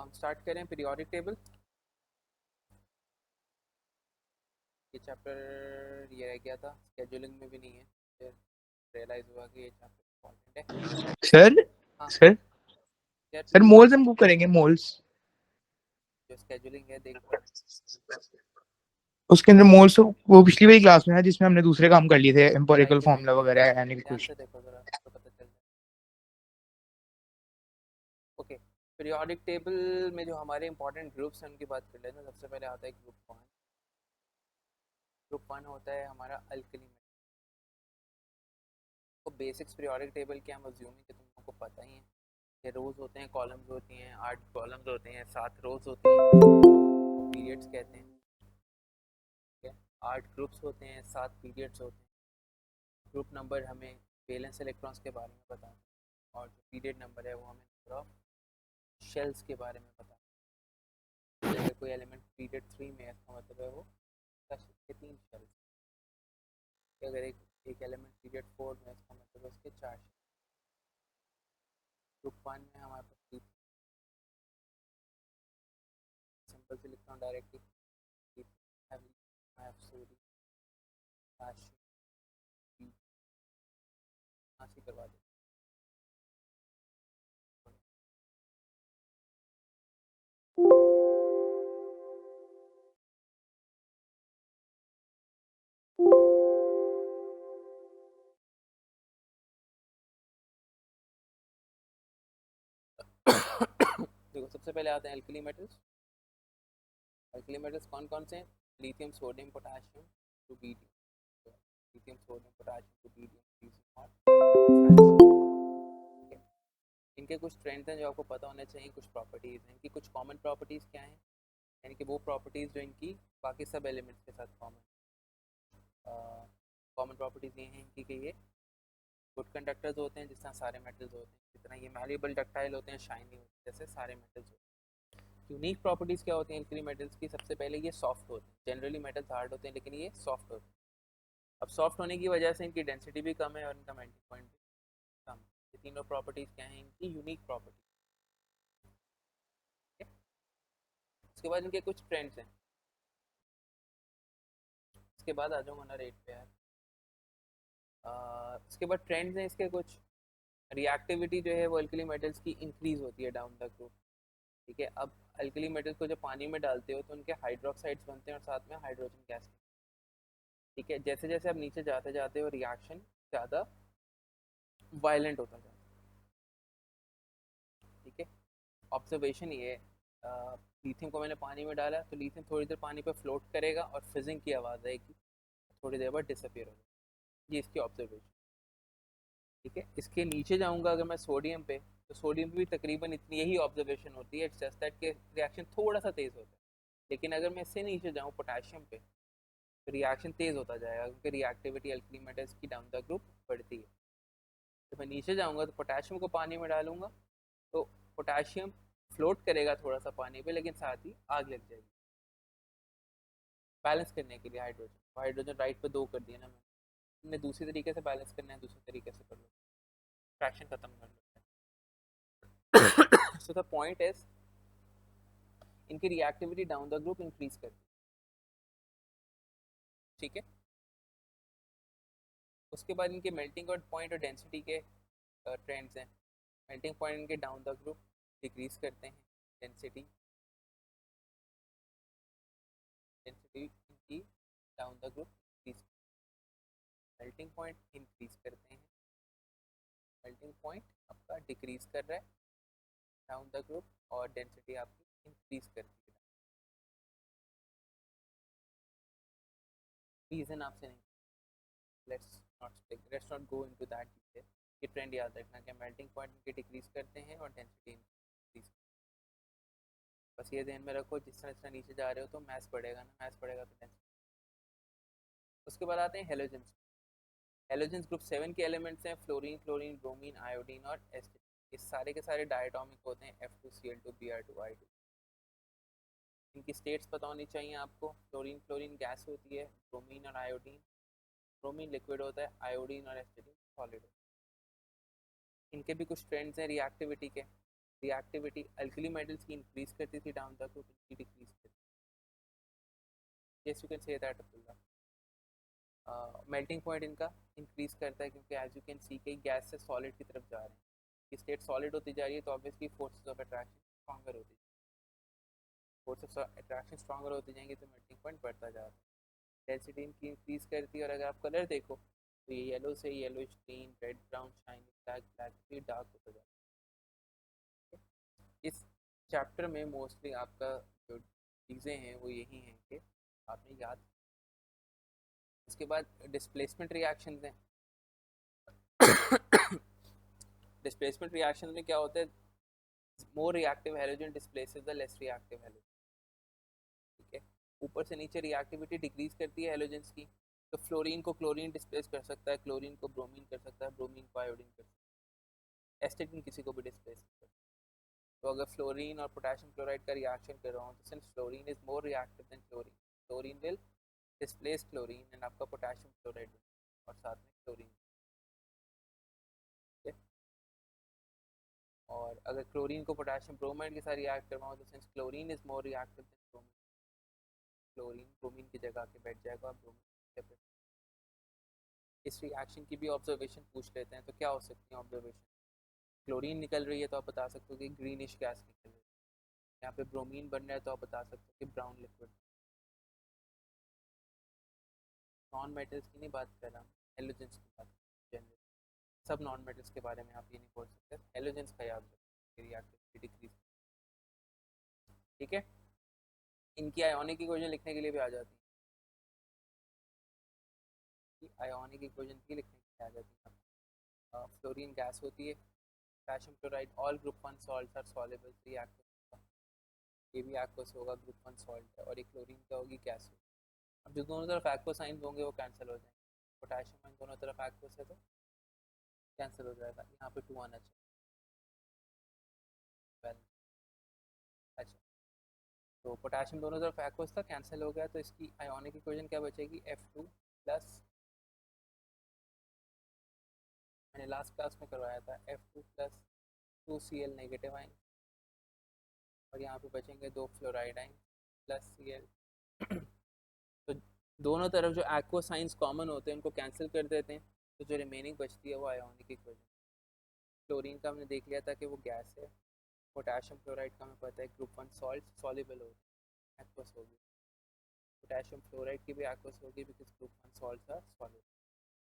हम स्टार्ट करें periodic table. ये चैप्टर ये रह गया था, स्केड्यूलिंग में भी नहीं है, फिर रियलाइज हुआ कि ये चैप्टर इम्पोर्टेंट है। सर हाँ सर यार, सर मोल्स हम बुक करेंगे मोल्स। जो स्केड्यूलिंग है देख लो। उसके अंदर मोल्स वो पिछली वाली क्लास में है जिसमें हमने दूसरे काम कर लिए थे, एम्पिरिकल राइट है, राइट फार्मूला है, वगैरह यानी कि ध्यान कुछ। से देखो जरा तो पता चल जाए। ओके, पीरियोडिक टेबल में जो हमारे इंपॉर्टेंट ग्रुप्स हैं उनकी बात कर लेते हैं। सबसे पहले आता है ग्रुप वन। ग्रुप वन होता है हमारा अल्कली। तो बेसिक्स पीरियोडिक टेबल के हम अज्यूमिंग कि तुम लोगों को पता ही है कि रोज होते हैं, कॉलम्स होती हैं, 8 कॉलम्स होते हैं, 7 रोज होती हैं, पीरियड्स कहते हैं। ठीक है, 8 ग्रुप्स होते हैं, 7 पीरियड्स होते हैं। ग्रुप नंबर हमें वैलेंस इलेक्ट्रॉन्स के बारे में बताता है और जो पीरियड नंबर है वो हमें नंबर ऑफ शेल्स के बारे में बताता है। अगर कोई एलिमेंट पीरियड 3 में है इसका मतलब है वो 10 के 3 शेल्स। अगर एक एलिमेंट पीरियड 4 में है इसका मतलब है उसके 4 शेल्स। ग्रुप 1 में हमारे पास सिंपल से लिखता हूँ डायरेक्टली, I have सोडी हासिल करवा दे। देखो सबसे पहले आते हैं एल्कली मेटल्स। एल्कली मेटल्स कौन कौन से हैं? Lithium, sodium, potassium, rubidium. Lithium, sodium, potassium, rubidium, ठीक है। इनके कुछ ट्रेंड्स हैं जो आपको पता होने चाहिए, कुछ प्रॉपर्टीज़ हैं। इनकी कुछ कॉमन प्रॉपर्टीज़ क्या हैं? यानी कि वो प्रॉपर्टीज़ जो इनकी बाकी सब एलिमेंट्स के साथ कॉमन। कॉमन प्रॉपर्टीज़ ये हैं इनकी कि ये गुड कंडक्टर्स होते हैं जिस तरह सारे मेटल्स होते हैं, जिस तरह ये मैलेबल डक्टाइल होते हैं, शाइनी होते हैं जैसे सारे मेटल्स होते हैं। यूनिक प्रॉपर्टीज़ क्या होती हैं एल्कली मेटल्स की? सबसे पहले ये सॉफ्ट होते हैं। जनरली मेटल्स हार्ड होते हैं लेकिन ये सॉफ्ट होते हैं। अब सॉफ्ट होने की वजह से इनकी डेंसिटी भी कम है और इनका मेल्टिंग पॉइंट भी कम है। ये तीनों प्रॉपर्टीज़ क्या हैं इनकी? Unique property. ठीक है, उसके बाद इनके कुछ ट्रेंड्स हैं। इसके बाद आ जाऊँगा ना रेट पे यार। इसके बाद ट्रेंड्स हैं इसके कुछ। रिएक्टिविटी जो है वो अल्कली मेटल्स की इंक्रीज होती है डाउन द ग्रुप। ठीक है, अब अल्कली मेटल्स को जब पानी में डालते हो तो उनके हाइड्रोक्साइड्स बनते हैं और साथ में हाइड्रोजन गैस। ठीक है, जैसे जैसे आप नीचे जाते जाते हो रिएक्शन ज़्यादा वायलेंट होता जाता है। ठीक है, ऑब्जर्वेशन ये है, लिथियम को मैंने पानी में डाला तो लिथियम थोड़ी देर पानी पे फ्लोट करेगा और फिजिंग की आवाज़ आएगी, थोड़ी देर बाद डिसअपियर हो जाएगा। ये इसकी ऑब्जर्वेशन। ठीक है, इसके नीचे जाऊंगा अगर मैं सोडियम पे, तो सोडियम पे भी तकरीबन इतनी यही ऑब्जर्वेशन होती है, इट्स जस्ट दैट के रिएक्शन थोड़ा सा तेज़ होता है। लेकिन अगर मैं इससे नीचे जाऊँ पोटेशियम पे तो रिएक्शन तेज़ होता जाएगा क्योंकि रिएक्टिविटी अल्कली मेटल्स की डाउन द ग्रुप बढ़ती है। जब मैं नीचे जाऊँगा तो पोटेशियम को पानी में डालूंगा तो पोटेशियम फ्लोट करेगा थोड़ा सा पानी पे लेकिन साथ ही आग लग जाएगी। बैलेंस करने के लिए हाइड्रोजन, हाइड्रोजन राइट पे 2 कर दिया ना मैंने, दूसरी तरीके से बैलेंस करना है, दूसरे तरीके से कर लो, फ्रैक्शन खत्म कर लो। सो द पॉइंट इज इनकी reactivity down the group increase करती है। ठीक है, उसके बाद इनके मेल्टिंग पॉइंट और डेंसिटी के ट्रेंड्स हैं। मेल्टिंग पॉइंट इनके डाउन द ग्रुप डिक्रीज करते हैं, डेंसिटी डेंसिटी इनकी down the group increase, melting point increase करते हैं, मेल्टिंग पॉइंट आपका डिक्रीज कर रहा है डाउन द ग्रुप और डेंसिटी आपकी इंक्रीज करती है। रीजन आपसे नहीं, let's not go into that detail. ये ट्रेंड याद रखना कि मेल्टिंग पॉइंट इनके डिक्रीज करते हैं और डेंसिटी इंक्रीज। बस ये ध्यान में रखो, जिस तरह जितना नीचे जा रहे हो तो मैथ्स बढ़ेगा ना, मैथ्स बढ़ेगा तो डेंसिटी। उसके बाद आते हैं हेलोजेंस। हेलोजेंस ग्रुप 7 के एलिमेंट्स हैं, फ्लोरीन, क्लोरीन, ब्रोमीन, आयोडीन और एस्टिन। ये सारे के सारे डायटोमिक होते हैं, F2Cl2 Br2 I2। इनकी स्टेट्स पता होनी चाहिए आपको। फ्लोरीन क्लोरीन गैस होती है, ब्रोमीन और आयोडीन, ब्रोमीन लिक्विड होता है, आयोडीन और एस्टिन सॉलिड होता है। इनके भी कुछ ट्रेंड्स हैं रिएक्टिविटी के। रिएक्टिविटी अल्कली मेटल्स की इंक्रीज करती थी डाउन तक, उनकी डिक्रीज करती थी। Yes you can say that Abdullah. Melting point इनका इंक्रीज करता है क्योंकि एज यू कैन सी के गैस से सॉलिड की तरफ जा रहे हैं, कि स्टेट सॉलिड होती जा रही है तो obviously forces of attraction stronger होती है, फोर्सेस ऑफ अट्रैक्शन स्ट्रॉन्गर होती जाएंगे तो मेल्टिंग पॉइंट बढ़ता जा रहा है। डेंसिटी इनकी इंक्रीज करती है, और अगर आप कलर देखो तो ये येलो से yellow green red brown shining black black से डार्क होता जाता है। इस चैप्टर में मोस्टली आपका जो चीज़ें हैं वो यही हैं कि आपने याद। उसके बाद डिस्प्लेसमेंट रिएक्शन हैं। डिस्प्लेसमेंट रिएक्शन में क्या होता है, more reactive halogen displaces the less reactive halogen. ठीक है, ऊपर से नीचे रिएक्टिविटी डिक्रीज करती है हैलोजेंस की, तो फ्लोरीन को क्लोरीन डिस्प्लेस कर सकता है, क्लोरीन को ब्रोमीन कर सकता है, ब्रोमीन को आयोडीन कर सकता है, एसिटिन किसी को भी डिस्प्लेस कर सकता है। तो अगर फ्लोरीन और पोटेशियम क्लोराइड का रिएक्शन कर रहा हूँ तो since fluorine is more reactive than chlorine, fluorine will displace chlorine and आपका पोटेशियम क्लोराइड और साथ में क्लोरीन। और अगर क्लोरीन को पोटेशियम ब्रोमाइड के साथ रिएक्ट करवाऊँ तो since chlorine is more reactive than bromine, chlorine bromine की जगह के बैठ जाएगा और ब्रोमीन। इस रिएक्शन की भी ऑब्जर्वेशन पूछ लेते हैं, तो क्या हो सकती है ऑब्जर्वेशन। क्लोरीन निकल रही है तो आप बता सकते हो कि ग्रीनिश गैस निकल रही है, यहाँ पे ब्रोमीन बन रहा है तो आप बता सकते हो कि ब्राउन लिक्विड। नॉन मेटल्स की नहीं बात कर रहा हूँ, हेलोजेंस की बात जनरल। सब नॉन मेटल्स के बारे में आप ये नहीं बोल सकते, हेलोजेंस का याद रखो रिएक्टिविटी डिक्रीज। ठीक है, इनकी आयोनिक इक्वेशन लिखने के लिए भी आ जाती है, आयोनिक इक्वेशन भी लिखने के लिए आ जाती है। फ्लोरीन गैस होती है, potassium chloride all group one salts are soluble three aqueous, ये भी एक्वस होगा, ग्रुप वन सॉल्ट है, और एक क्लोरीन क्या होगी, गैस होगी। अब जो दोनों तरफ एक्वस साइन होंगे वो कैंसिल हो जाएंगे, पोटेशियम आइन दोनों तरफ एक्वस है तो कैंसिल हो जाएगा, यहाँ पे टू आना चाहिए। Well, अच्छा, तो पोटेशियम दोनों तरफ एक्वस था, कैंसिल हो गया, तो इसकी आयोनिक इक्वेशन क्या बचेगी, F2 प्लस, मैंने लास्ट क्लास में करवाया था, F2 plus 2Cl negative ion, और यहाँ पे बचेंगे दो फ्लोराइड आइन प्लस Cl। तो दोनों तरफ जो एक्वा साइंस कॉमन होते हैं उनको कैंसिल कर देते हैं, तो जो रिमेनिंग बचती है वो आयोनिक इक्वेशन। क्लोरीन का हमने देख लिया था कि वो गैस है, पोटेशियम क्लोराइड का हमें पता है ग्रुप वन सॉल्ट सॉल्युबल होगी, एक्वस होगी, पोटेशियम फ्लोराइड की भी एक्वस होगी because group one salts are soluble,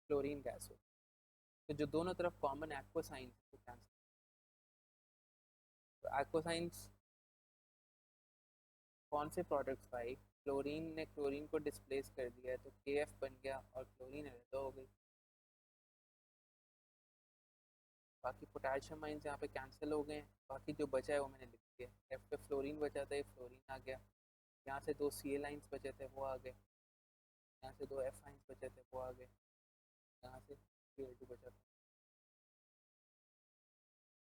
chlorine gas होगी। तो जो दोनों तरफ कॉमन एक्वा साइंस को कैंसिल, तो एक्वा साइंस कौन से प्रोडक्ट्स भाई, क्लोरीन ने क्लोरीन को डिस्प्लेस कर दिया है तो KF बन गया और क्लोरीन अलग हो गई। बाकी पोटेशियम आइंस यहाँ पे कैंसिल हो गए, बाकी जो बचा है वो मैंने लिख दिया। F पे फ्लोरीन बचा था, ये फ्लोरीन आ गया, यहाँ से दो Cl आइंस बचे थे वो आ गए, यहाँ से दो F आइंस बचे थे वो आ गए, यहाँ से Cl2 बचा था।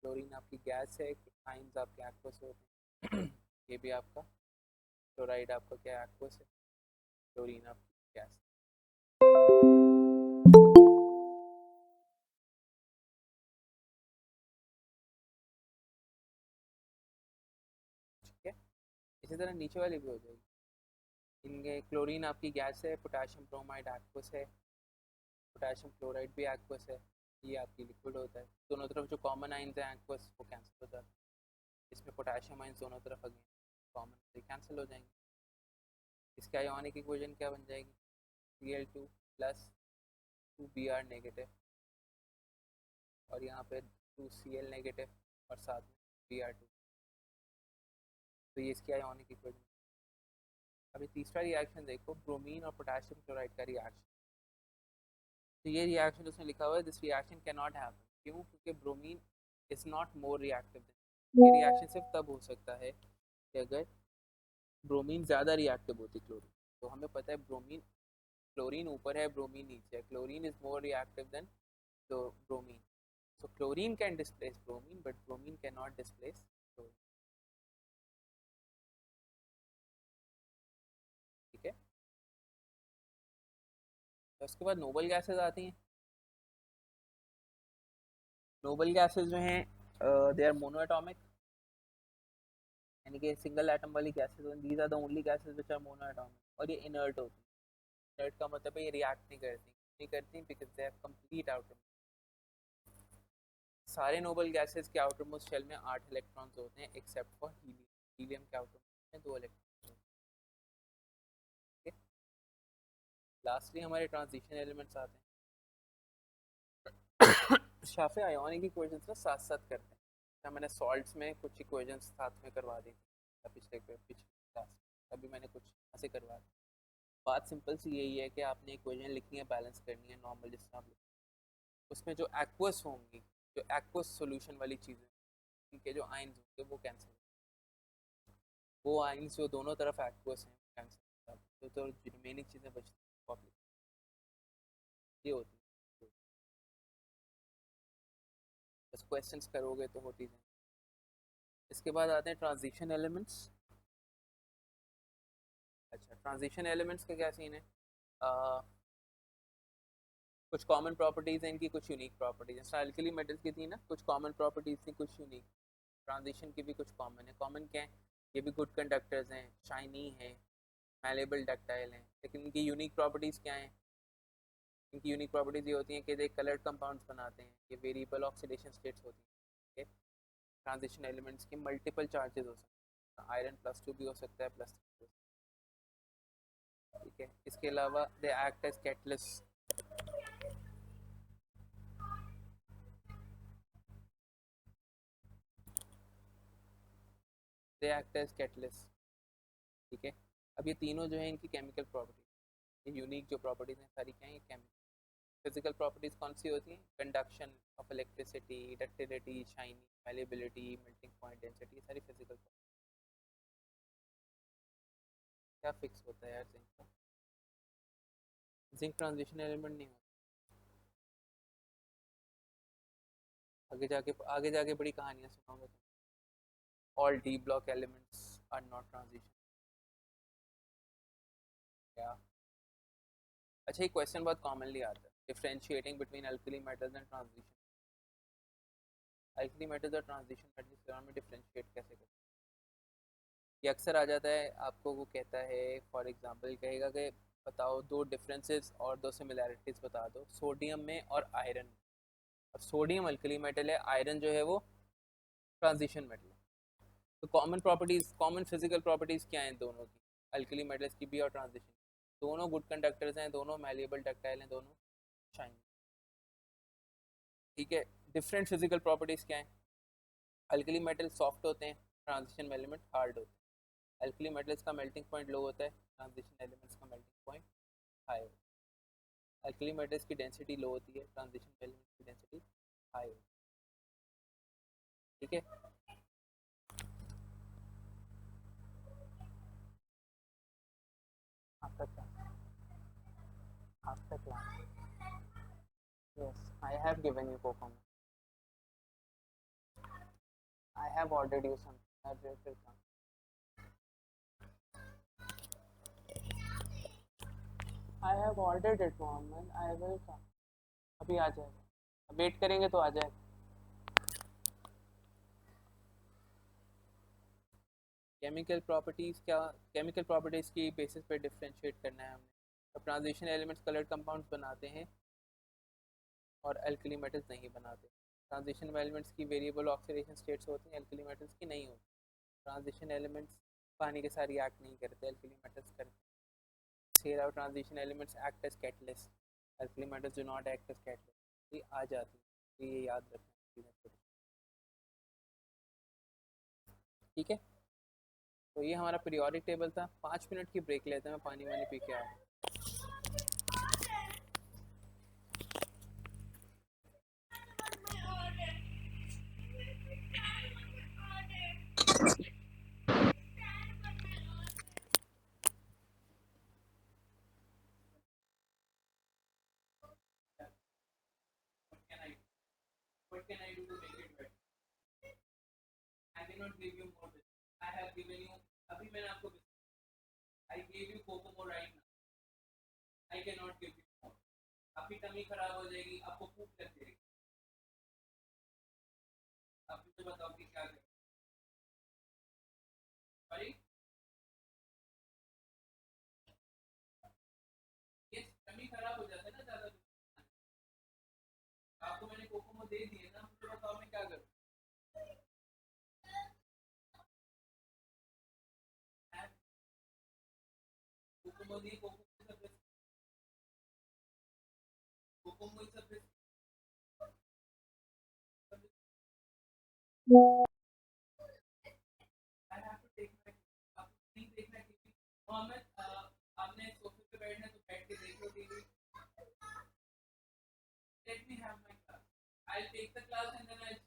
क्लोरीन आपकी गैस है, आइंस आपके एक्वस होते हैं। ये भी आपका क्लोराइड आपका क्या एक्वस है, क्लोरीन आपकी गैस। ठीक है, इसी तरह नीचे वाली भी हो जाएगी। इनके क्लोरीन आपकी गैस है, पोटेशियम ब्रोमाइड एक्वस है, पोटेशियम क्लोराइड भी एक्वस है, ये आपकी लिक्विड होता है। दोनों तरफ जो कॉमन आइंस हैं एक्वस वो कैंसिल हो जाता है, इसमें पोटेशियम आइंस दोनों तरफ अगेन कॉमन से कैंसिल हो जाएंगे। इसके आयोनिक इक्वेशन क्या बन जाएगी, Cl2 प्लस 2Br नेगेटिव, और यहाँ पे 2Cl नेगेटिव और साथ में Br2, तो ये इसकी आयोनिक इक्वेशन। अभी तीसरा रिएक्शन देखो, ब्रोमीन और पोटेशियम क्लोराइड का रिएक्शन। तो ये रिएक्शन उसमें लिखा हुआ है this reaction can not happen, क्यों, क्योंकि bromine is not more reactive. ये रिएक्शन सिर्फ तब हो सकता है कि अगर ब्रोमीन ज़्यादा रिएक्टिव होती क्लोरीन। तो हमें पता है ब्रोमीन, क्लोरीन ऊपर है ब्रोमीन नीचे है, chlorine is more reactive than bromine, so chlorine can displace bromine but bromine cannot displace chlorine। ठीक है, तो उसके बाद नोबल गैसेज आती हैं। नोबल गैसेज जो हैं दे आर मोनोएटॉमिक, यानी कि सिंगल एटम वाली gases, these are the only gases which are monoatomic, और ये इनर्ट होती है। इनर्ट का मतलब है ये रिएक्ट नहीं करती because they have complete outer. सारे नोबल गैसेज के आउटर मोस्ट शेल में 8 इलेक्ट्रॉन्स होते हैं एक्सेप्ट फॉर हीलियम। हीलियम के आउटर मोस्ट में 2 इलेक्ट्रॉन्स होते हैं। लास्टली हमारे ट्रांजिशन एलिमेंट्स आते हैं। शाफे आयोनिक इक्वेशंस ना साथ साथ करते हैं। मैंने सॉल्ट्स में कुछ इक्वेशंस साथ में करवा दी थी पिछले क्लास, अभी मैंने कुछ ऐसे करवा दी। बात सिंपल सी यही है कि आपने इक्वेशन लिखनी है, बैलेंस करनी है नॉर्मल जिस तरह आप लिखते हैं। उसमें जो एक्वस होंगी, जो एक्वस सॉल्यूशन वाली चीज़ें, उनके जो आयंस होंगे वो कैंसिल, वो आयंस जो दोनों तरफ एक्वस हैं कैंसिल, तो रिमेनिंग चीज़ें बचती हैं, ये होती है। बस क्वेश्चंस करोगे तो होती जाए। इसके बाद आते हैं ट्रांजिशन एलिमेंट्स। अच्छा, ट्रांजिशन एलिमेंट्स का क्या सीन है? कुछ कॉमन प्रॉपर्टीज़ हैं इनकी, कुछ यूनिक प्रॉपर्टीज़ हैं। अल्कली मेटल्स की थी ना, कुछ कॉमन प्रॉपर्टीज़ थी, कुछ यूनिक। ट्रांजिशन की भी कुछ कॉमन है। कॉमन क्या है? ये भी गुड कंडक्टर्स हैं, शाइनी है, मैलेबल डक्टाइल हैं। लेकिन इनकी यूनिक प्रॉपर्टीज़ क्या हैं? इनकी यूनिक प्रॉपर्टीज़ ये होती हैं कि ये कलर्ड कंपाउंड्स बनाते हैं, ये वेरिएबल ऑक्सीडेशन स्टेट्स होती हैं। ट्रांजिशन एलिमेंट्स के मल्टीपल चार्जेस हो सकते हैं, आयरन +2 भी हो सकता है, +3 भी हो सकता है। ठीक है, इसके अलावा they act as catalyst. They act as catalyst. ठीक है, अब ये तीनों जो है इनकी केमिकल प्रॉपर्टीज, ये यूनिक जो प्रॉपर्टीज हैं सारी क्या है, ये केमिकल। फिजिकल प्रॉपर्टीज कौन सी होती हैं? Conduction of electricity, ductility, shining, malleability, melting point, density, ये सारी फिजिकल। क्या फिक्स होता है यार जिंक का? जिंक ट्रांजिशन एलिमेंट नहीं होता। आगे जाके बड़ी कहानियां सुनाऊंगा तुम। All D block elements are not transition. क्या? अच्छा, एक क्वेश्चन बहुत कॉमनली आता है, differentiating between alkali metals and transition. Alkali metals और ट्रांजिशन मेटल्स के बारे में डिफरेंशिएट कैसे करें? ये अक्सर आ जाता है आपको, वो कहता है फॉर एग्जांपल कहेगा कि बताओ दो डिफरेंसेस और दो सिमिलैरिटीज बता दो सोडियम में और आयरन में। अब सोडियम अल्कली मेटल है, आयरन जो है वो ट्रांजिशन मेटल है। तो common properties, common physical properties क्या हैं दोनों की, अल्कली मेटल्स की भी और ट्रांजिशन? दोनों गुड कंडक्टर्स हैं, दोनों मैलिएबल डक्टाइल हैं, दोनों शाइन। ठीक है, डिफरेंट फिजिकल प्रॉपर्टीज क्या है? अल्कली मेटल सॉफ्ट होते हैं, ट्रांजिशन एलिमेंट हार्ड होते हैं। अल्कली मेटल्स का मेल्टिंग पॉइंट लो होता है, ट्रांजिशन एलिमेंट्स का मेल्टिंग पॉइंट हाई होता है। अल्कली मेटल्स की डेंसिटी लो होती है, ट्रांजिशन एलिमेंट्स की डेंसिटी हाई होती है। ठीक है, आपका क्या, आपका class? Yes, I have given you Kokomo, I have ordered you some, I will come. I have ordered it Mohammad, I will come. अभी आ जाएगा, वेट करेंगे तो आ जाएगा। केमिकल प्रॉपर्टीज़ क्या? केमिकल प्रॉपर्टीज़ की बेसिस पे डिफरेंशिएट करना है हमने। अब ट्रांजिशन एलिमेंट्स कलर्ड कंपाउंड्स बनाते हैं और अल्कली मेटल्स नहीं बनाते। ट्रांजिशन एलिमेंट्स की वेरिएबल ऑक्सीडेशन स्टेट्स होती हैं, अल्कली मेटल्स की नहीं होती। ट्रांजिशन एलिमेंट्स पानी के साथ रिएक्ट नहीं करते, अल्कली मेटल्स करते। सेरा transition elements act as catalyst, alkali metals do not act as catalyst. ये आ जाती है, ये याद रखना। ठीक है, तो ये हमारा पीरियोडिक टेबल था। 5 मिनट की ब्रेक लेते हैं, मैं पानी वानी पी के आऊँ। What can I do to make it better? I cannot give you more. I have given you. अभी मैंने आपको I gave you Kokomo right now. I cannot give you more. आपकी टमी खराब हो जाएगी, आपको भूख लग जाएगी। आप मुझे बताओ कि क्या करें। दे दिए ना, मुझे बताओ मैं क्या करूं। कोकोमो दी, कोकोमो सब I have to take my, आपको नहीं देखना है टीवी, मोहम्मद आपने सोफे पे बैठना है तो बैठ के देख लो TV, let me have my class, I will take the class and then I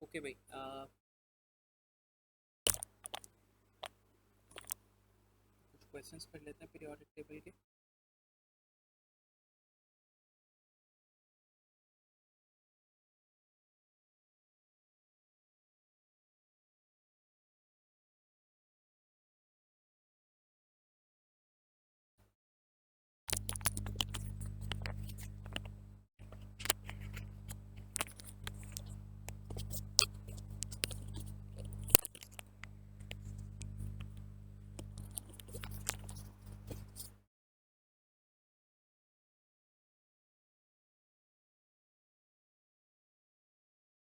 okay भाई, कुछ क्वेश्चंस कर लेते हैं पीरियोडिक टेबल के।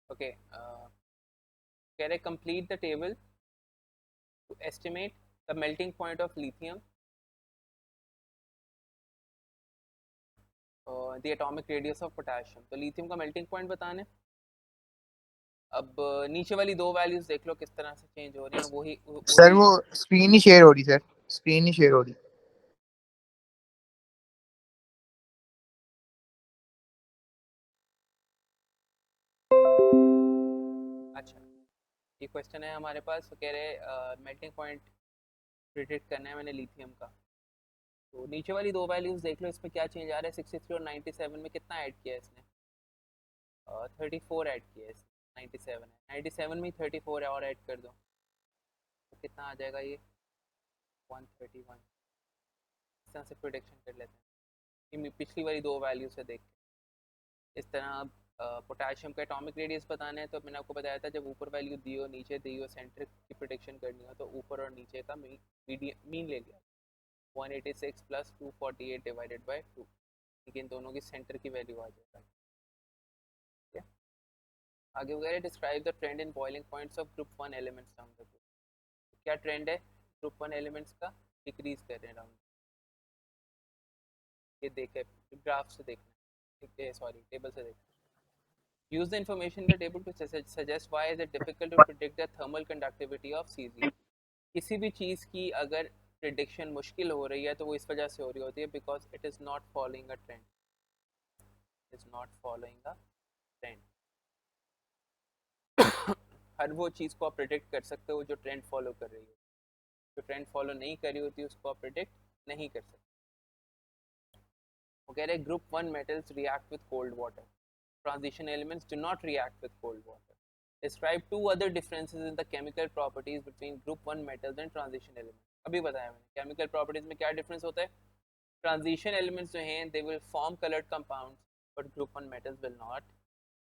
ओके, कह रहे complete the table to estimate the melting point of lithium, the atomic radius of potassium. तो lithium का मेल्टिंग पॉइंट बताने। अब नीचे वाली दो वैल्यूज देख लो किस तरह से चेंज हो रही हैं, वही सर वही। वो स्क्रीन ही शेयर हो रही, सर स्क्रीन ही शेयर हो रही। अच्छा, ये क्वेश्चन है हमारे पास, तो कह रहे मेल्टिंग पॉइंट प्रिडिक्ट करना है मैंने लिथियम का। तो नीचे वाली दो वैल्यूज देख लो, इसमें क्या चेंज आ रहा है। 63 और 97 में कितना ऐड किया है इसने? 34 ऐड किया है इसने। 97 है, 97 में ही 34 है, और ऐड कर दो तो कितना आ जाएगा ये? 131। इस तरह से प्रोडिक्शन कर लेते हैं, ये पिछली वाली दो वैल्यू से देख के। इस तरह पोटेशियम का एटॉमिक रेडियस बताना है, तो मैंने आपको बताया था जब ऊपर वैल्यू दी हो नीचे दी हो, सेंटर की प्रोडिक्शन करनी हो, तो ऊपर और नीचे का मीन ले लिया। 186 + 248 डिवाइडेड बाई 2। लेकिन दोनों की सेंटर की वैल्यू आ जाएगा। ठीक है, आगे वगैरह describe the trend in boiling points of group one elements down the group. क्या ट्रेंड है ग्रुप वन एलिमेंट्स का? डिक्रीज कर रहे हैं डाउन। ये देखे ग्राफ से देखना है, सॉरी टेबल से देखना। use the information in the table to suggest why is it difficult to predict the thermal conductivity of cesium। किसी भी चीज़ की अगर प्रिडिक्शन मुश्किल हो रही है तो वो इस वजह से हो रही होती है because it is not following a trend, is not following a trend. हर वो चीज़ को आप प्रिडिक्ट कर सकते हो जो ट्रेंड फॉलो कर रही है, जो ट्रेंड फॉलो नहीं कर रही होती उसको आप प्रिडिक्ट नहीं कर सकते। वो कह रहे group one metals react with cold water, transition elements do not react with cold water। Describe two other differences in the chemical properties between group 1 metals and transition elements। अभी बताया मैंने chemical properties में क्या difference होता है। transition elements जो हैं they will form colored compounds but group 1 metals will not।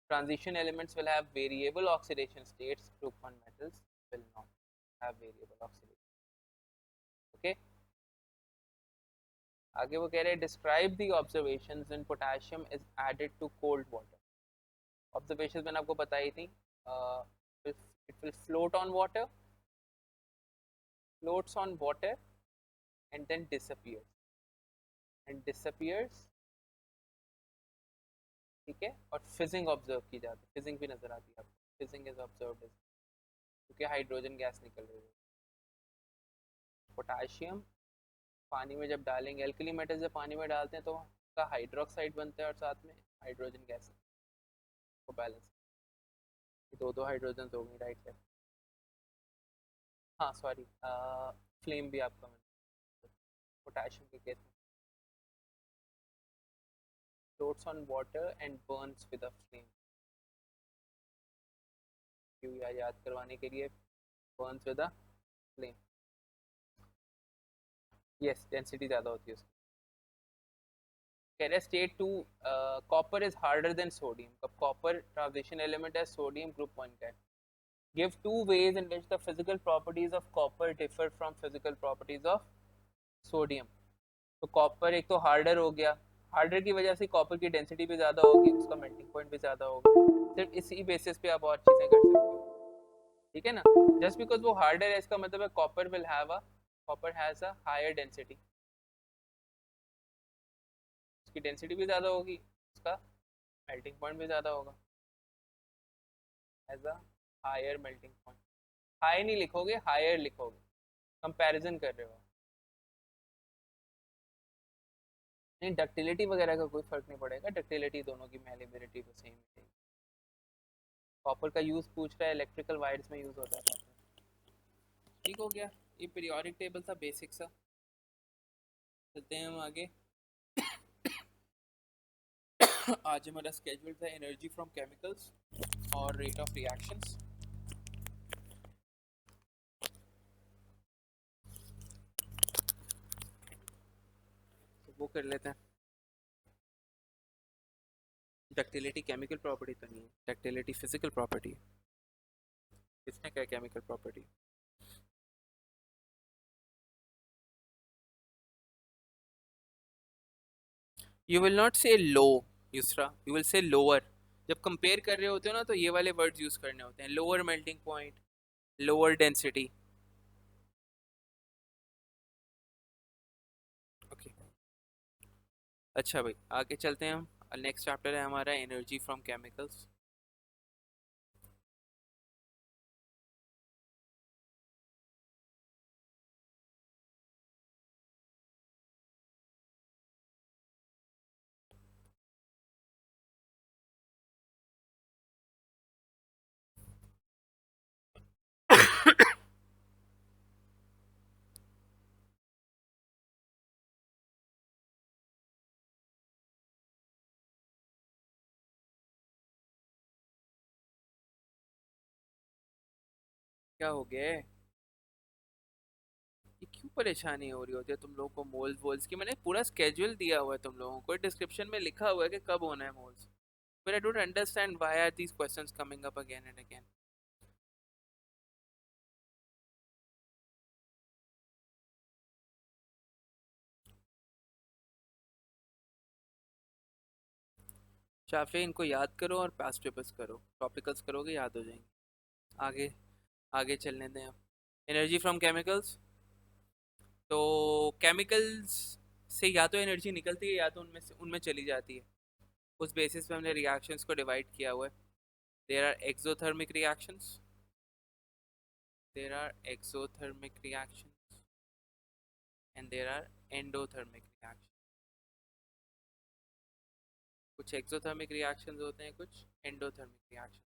transition elements will have variable oxidation states, group 1 metals will not have variable oxidation। okay, आगे वो कह रहे हैं describe the observations when potassium is added to cold water। Observation मैंने आपको बताई थी, it will float on water, floats on water and then disappears। ठीक है, और फिजिंग ऑब्जर्व की जाती है, फिजिंग भी नजर आती है आपको, फिजिंग इज ऑब्जर्व्ड क्योंकि हाइड्रोजन गैस निकल रही है। पोटाशियम पानी में जब डालेंगे, एल्कली मेटल जब पानी में डालते हैं तो उसका हाइड्रोक्साइड बनता है और साथ में हाइड्रोजन गैस को बैलेंस, दो दो हाइड्रोजन हो गई राइट लेफ्ट। हाँ सॉरी, फ्लेम भी आपका पोटाशियम के केस में floats on water and burns with a flame। क्यों याद करवाने के लिए burns with a flame। yes, density ज़्यादा होती है उसकी। कह रहे state two copper is harder than sodium. Copper transition element है, सोडियम ग्रुप वन का है। Give two ways in which the physical properties of copper differ from physical properties of sodium. तो कॉपर एक तो हार्डर हो गया, harder की वजह से कॉपर की डेंसिटी भी ज़्यादा होगी, उसका मेल्टिंग पॉइंट भी ज़्यादा होगा। सिर्फ इसी बेसिस पे आप और चीज़ें कर सकते हो, ठीक है ना। जस्ट बिकॉज वो हार्डर है इसका मतलब है copper will have a, copper has a higher density, उसकी डेंसिटी भी ज़्यादा होगी, उसका मेल्टिंग पॉइंट भी ज़्यादा होगा, has a higher melting point. High नहीं लिखोगे, हायर लिखोगे, कंपैरिजन कर रहे हो। नहीं, डक्टिलिटी वगैरह का कोई फर्क नहीं पड़ेगा, डक्टिलिटी दोनों की मैलेबिलिटी तो सेम है। कॉपर का यूज़ पूछ रहा है, इलेक्ट्रिकल वायर्स में यूज़ होता है। ठीक हो गया, ये पीरियोडिक टेबल था बेसिक सा। चलते हैं हम आगे। आज हमारा स्केड्यूल था एनर्जी फ्रॉम केमिकल्स और रेट ऑफ रिएक्शंस। तो वो कर लेते हैं। डक्टिलिटी केमिकल प्रॉपर्टी तो नहीं है, डक्टिलिटी फिजिकल प्रॉपर्टी है। किसने कहा chemical property? You will not say low यूसरा, यू विल से लोअर। जब कंपेयर कर रहे होते हो ना तो ये वाले वर्ड्स यूज करने होते हैं, lower melting point, lower density. Okay, अच्छा भाई आगे चलते हैं हम। नेक्स्ट चैप्टर है हमारा एनर्जी फ्रॉम केमिकल्स। क्या हो गया है? ये क्यों परेशानी हो रही होती है तुम लोगों को मोल्स वोल्स की? मैंने पूरा स्केड्यूल दिया हुआ है तुम लोगों को, डिस्क्रिप्शन में लिखा हुआ है कि कब होना है moles, but I don't understand why are these questions coming up again and again। Shafey इनको याद करो और पास्ट पेपर्स करो, टॉपिकल्स करोगे याद हो जाएंगे। आगे आगे चलने दें अब। एनर्जी फ्रॉम केमिकल्स, तो केमिकल्स से या तो एनर्जी निकलती है या तो उनमें चली जाती है। उस बेसिस पे हमने रिएक्शंस को डिवाइड किया हुआ है। There are exothermic reactions, there are exothermic reactions and there are endothermic reaction. कुछ एक्सोथर्मिक रिएक्शंस होते हैं, कुछ एंडोथर्मिक रिएक्शन।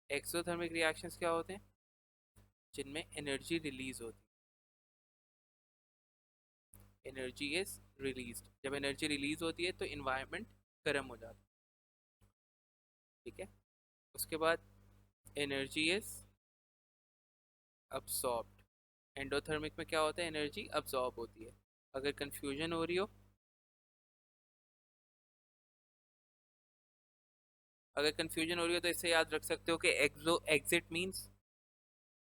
एक्सोथर्मिक रिएक्शंस क्या होते हैं? जिनमें एनर्जी रिलीज होती है, एनर्जी इज रिलीज्ड। जब एनर्जी रिलीज होती है तो इन्वायरमेंट गर्म हो जाता है, ठीक है। उसके बाद एनर्जी इज अब्सॉर्ब्ड। एंडोथर्मिक में क्या होता है? एनर्जी अब्सॉर्ब होती है। अगर कंफ्यूजन हो रही हो, तो इससे याद रख सकते हो कि एक्सो एग्जिट मींस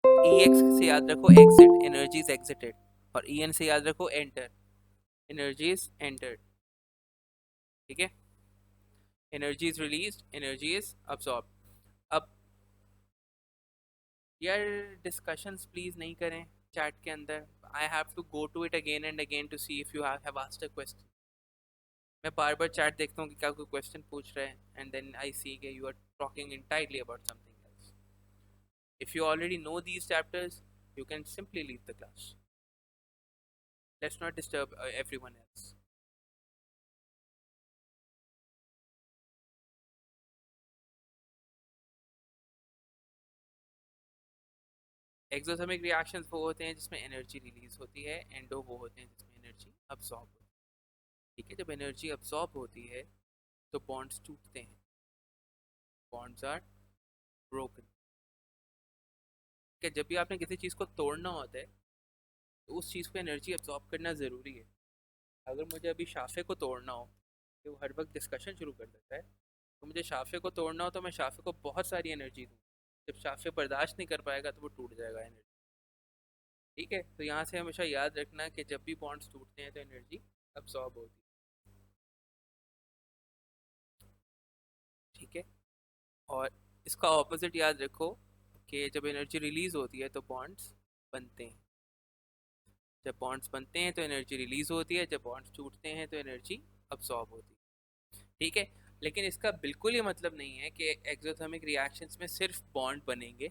ई एक्स से याद रखो एग्जिट, एनर्जी इज एग्जिटेड। और ई एन से याद रखो एंटर, एनर्जी इज एंटर्ड, ठीक है। Energy is released, energy is absorb. अब यार डिस्कशंस प्लीज नहीं करें चैट के अंदर। I have to go to it again and again to see if you have asked a question. मैं बार बार चैट देखता हूँ कि क्या कोई क्वेश्चन पूछ रहे हैं, एंड देन आई सी कि you are talking entirely about something else. If you already know these chapters, you can simply leave the class. Let's not disturb everyone else. Exothermic reactions वो होते हैं जिसमें energy release होती है, endo वो होते हैं जिसमें एनर्जी अब्सॉर्ब होती है, ठीक है। जब एनर्जी अब्सॉर्ब होती है तो बॉन्ड्स टूटते हैं, बॉन्ड्स आर ब्रोकन। जब भी आपने किसी चीज़ को तोड़ना होता है तो उस चीज़ को एनर्जी अब्सॉर्ब करना ज़रूरी है। अगर मुझे अभी शाफे को तोड़ना हो, कि वो हर वक्त डिस्कशन शुरू कर देता है, तो मुझे शाफे को तोड़ना हो तो मैं शाफे को बहुत सारी एनर्जी दूँ। जब शाफे बर्दाश्त नहीं कर पाएगा तो वो टूट जाएगा एनर्जी, ठीक है। तो यहाँ से हमेशा याद रखना कि जब भी बॉन्ड्स टूटते हैं तो एनर्जी अब्सॉर्ब होती है, ठीक है। और इसका ऑपोजिट याद रखो कि जब एनर्जी रिलीज होती है तो बॉन्ड्स बनते हैं। जब बॉन्ड्स बनते हैं तो एनर्जी रिलीज होती है, जब बॉन्ड्स टूटते हैं तो एनर्जी अब्सॉर्ब होती है, ठीक है। लेकिन इसका बिल्कुल ये मतलब नहीं है कि एक्सोथर्मिक रिएक्शंस में सिर्फ बॉन्ड बनेंगे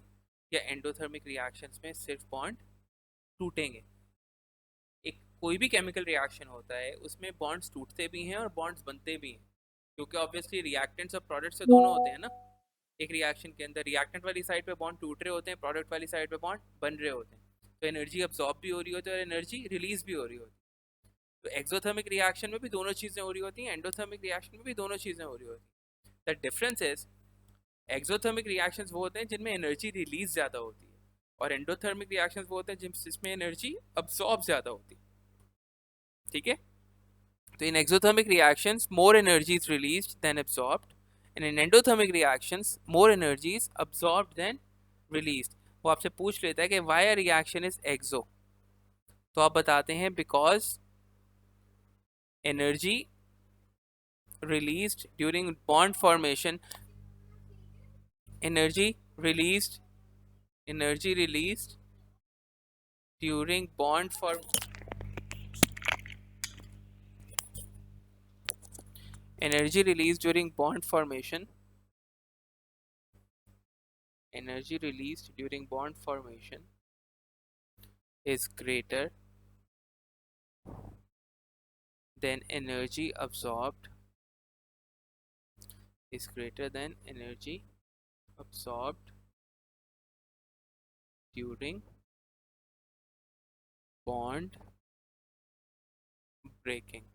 या एंडोथर्मिक रिएक्शंस में सिर्फ बॉन्ड टूटेंगे। एक कोई भी केमिकल रिएक्शन होता है उसमें बॉन्ड्स टूटते भी हैं और बॉन्ड्स बनते भी हैं, क्योंकि ऑब्वियसली रिएक्टेंट्स और प्रोडक्ट्स से दोनों होते हैं ना। एक रिएक्शन के अंदर रिएक्टेंट वाली साइड पे बॉन्ड टूट रहे होते हैं, प्रोडक्ट वाली साइड पे बॉन्ड बन रहे होते हैं। तो एनर्जी अब्सॉर्ब भी हो रही होती है और एनर्जी रिलीज भी हो रही होती है। तो एक्सोथर्मिक रिएक्शन में भी दोनों चीज़ें हो रही होती हैं, एंडोथर्मिक रिएक्शन में भी दोनों चीज़ें हो रही होती हैं। The difference is exothermic reactions वो होते हैं जिनमें एनर्जी रिलीज ज़्यादा होती है, और एंडोथर्मिक रिएक्शंस वो होते हैं जिसमें एनर्जी अब्सॉर्ब ज़्यादा होती है, ठीक है। तो in exothermic reactions more energy is released than absorbed, and in endothermic reactions more energy is absorbed than released. वो आपसे पूछ लेता है कि why a reaction is exo, तो आप बताते हैं because energy released during bond formation, energy released energy released during bond form energy released during bond formation, energy released during bond formation is greater than energy absorbed, is greater than energy absorbed during bond breaking,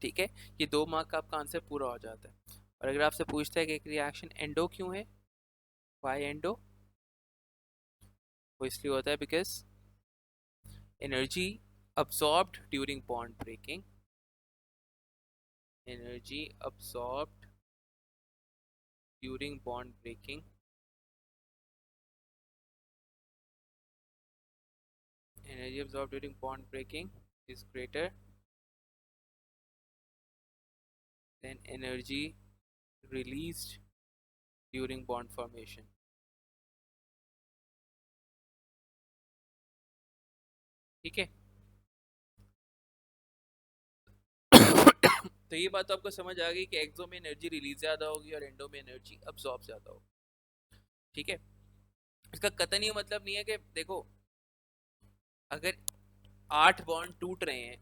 ठीक है। ये 2 mark का आपका answer पूरा हो जाता है। और अगर आपसे पूछता है कि एक रिएक्शन एंडो क्यों है, वाई एंडो, वो इसलिए होता है because energy absorbed during bond breaking, energy absorbed during bond breaking, energy absorbed during bond breaking is greater then energy released during bond formation. ठीक है तो ये बात तो आपको समझ आ गई कि एक्सो में एनर्जी रिलीज ज्यादा होगी और एंडो में एनर्जी अब्सॉर्ब ज्यादा होगी. ठीक है. इसका कतई ये मतलब नहीं है कि देखो अगर 8 बॉन्ड टूट रहे हैं,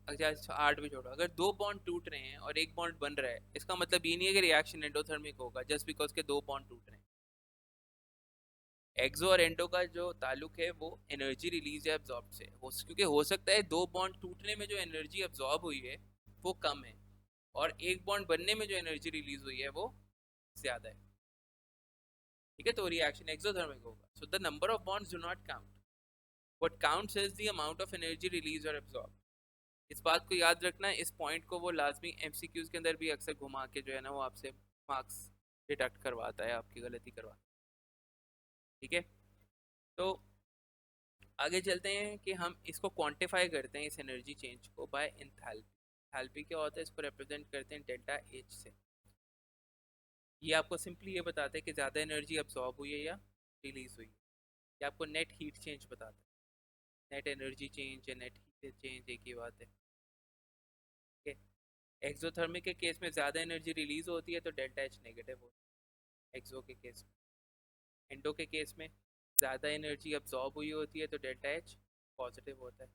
अच्छा 8 भी छोड़ो, अगर 2 बॉन्ड टूट रहे हैं और एक बॉन्ड बन रहा है, इसका मतलब ये नहीं है कि रिएक्शन एंडोथर्मिक होगा जस्ट बिकॉज के 2 बॉन्ड टूट रहे हैं. एक्सो और एंडो का जो ताल्लुक है वो एनर्जी रिलीज या एब्जॉर्ब से क्योंकि हो सकता है 2 बॉन्ड टूटने में जो एनर्जी एब्जॉर्ब हुई है वो कम है और एक बॉन्ड बनने में जो एनर्जी रिलीज हुई है वो ज्यादा है. ठीक है. तो रिएक्शन एक्सोथर्मिक होगा. So the number of bonds do not count. What counts is the amount of energy release और एब्जॉर्ब. इस बात को याद रखना है. इस पॉइंट को वो लाजमी एमसीक्यूज के अंदर भी अक्सर घुमा के जो है ना वो आपसे मार्क्स डिडक्ट करवाता है, आपकी गलती करवाता है. ठीक है. तो आगे चलते हैं कि हम इसको क्वांटिफाई करते हैं इस एनर्जी चेंज को बाय एंथैल्पी. एंथैल्पी क्या होता है, इसको रिप्रेजेंट करते हैं डेल्टा एच से. ये आपको सिंपली ये बताते हैं कि ज़्यादा एनर्जी अब्सॉर्ब हुई है या रिलीज हुई है. ये आपको नेट हीट चेंज बताता है. नेट एनर्जी चेंज या नेट हीट चेंज एक ही बात है. ठीक है. एक्सोथर्मिक के केस में ज़्यादा एनर्जी रिलीज होती है तो डेल्टा एच नेगेटिव होता है एक्सो के केस में. एंडो के केस में ज़्यादा एनर्जी अब्सॉर्ब हुई होती है तो डेल्टा एच पॉजिटिव होता है.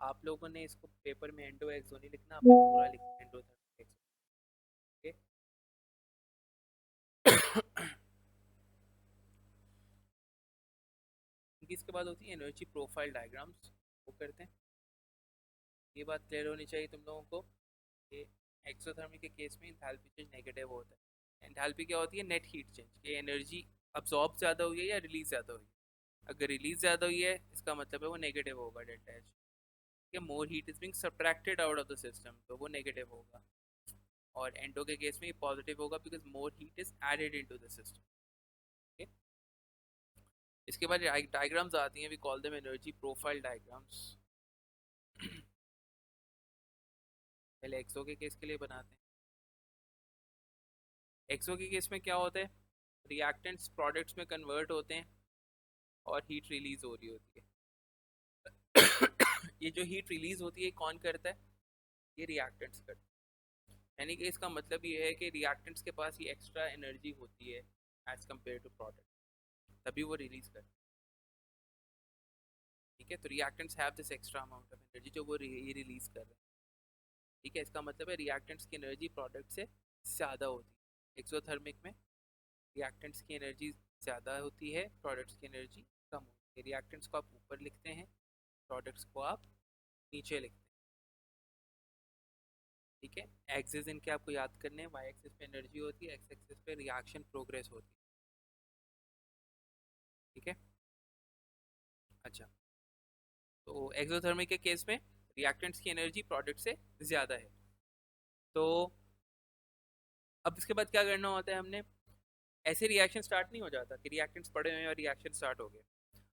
आप लोगों ने इसको पेपर में एंडो एक्सो नहीं लिखना, आपने पूरा लिखना एंडोथर्मिक एक्सो. ठीक है. इसके बाद होती है एनर्जी प्रोफाइल डायग्राम्स. वो करते हैं. ये बात क्लियर होनी चाहिए तुम लोगों को कि एक्सोथर्मिक के केस में एंथैल्पी चेंज नेगेटिव होता है. एंथैल्पी क्या होती है, नेट हीट चेंज. ये एनर्जी अब्सॉर्ब ज़्यादा हुई है या रिलीज ज़्यादा हुई है. अगर रिलीज ज़्यादा हुई है इसका मतलब है वो नेगेटिव होगा डेल्टा एच. कि मोर heat is being subtracted out of the system तो वो नेगेटिव होगा. और एंडो के केस में ये पॉजिटिव होगा because more heat is added into the system. Okay. इसके बाद डायग्राम्स आती हैं, we call them energy profile diagrams. पहले एक्सो के केस के लिए बनाते हैं. एक्सो के केस में क्या होता है, रिएक्टेंट्स प्रोडक्ट्स में कन्वर्ट होते हैं और हीट रिलीज हो रही होती है. ये जो हीट रिलीज होती है कौन करता है, ये रिएक्टेंट्स करते हैं. यानी कि इसका मतलब ये है कि रिएक्टेंट्स के पास ये एक्स्ट्रा एनर्जी होती है एज कम्पेयर टू प्रोडक्ट, तभी वो रिलीज करते हैं. ठीक है. तो reactants have this extra amount of energy जो वो ये रिलीज कर रहे हैं. ठीक है. इसका मतलब है रिएक्टेंट्स की एनर्जी प्रोडक्ट से ज़्यादा होती है. एक्सोथर्मिक में रिएक्टेंट्स की एनर्जी ज़्यादा होती है, प्रोडक्ट्स की एनर्जी कम होती है. रिएक्टेंट्स को आप ऊपर लिखते हैं, प्रोडक्ट्स को आप नीचे लिखते हैं. ठीक है. एक्सिस इनके आपको याद करने हैं. वाई एक्सिस पे एनर्जी होती है, एक्स एक्सिस पे रिएक्शन प्रोग्रेस होती है. ठीक है. अच्छा. तो एक्सोथर्मिक के केस में रिएक्टेंट्स की एनर्जी प्रोडक्ट से ज़्यादा है. तो अब इसके बाद क्या करना होता है, हमने ऐसे रिएक्शन स्टार्ट नहीं हो जाता कि रिएक्टेंट्स पड़े हुए हैं और रिएक्शन स्टार्ट हो गया.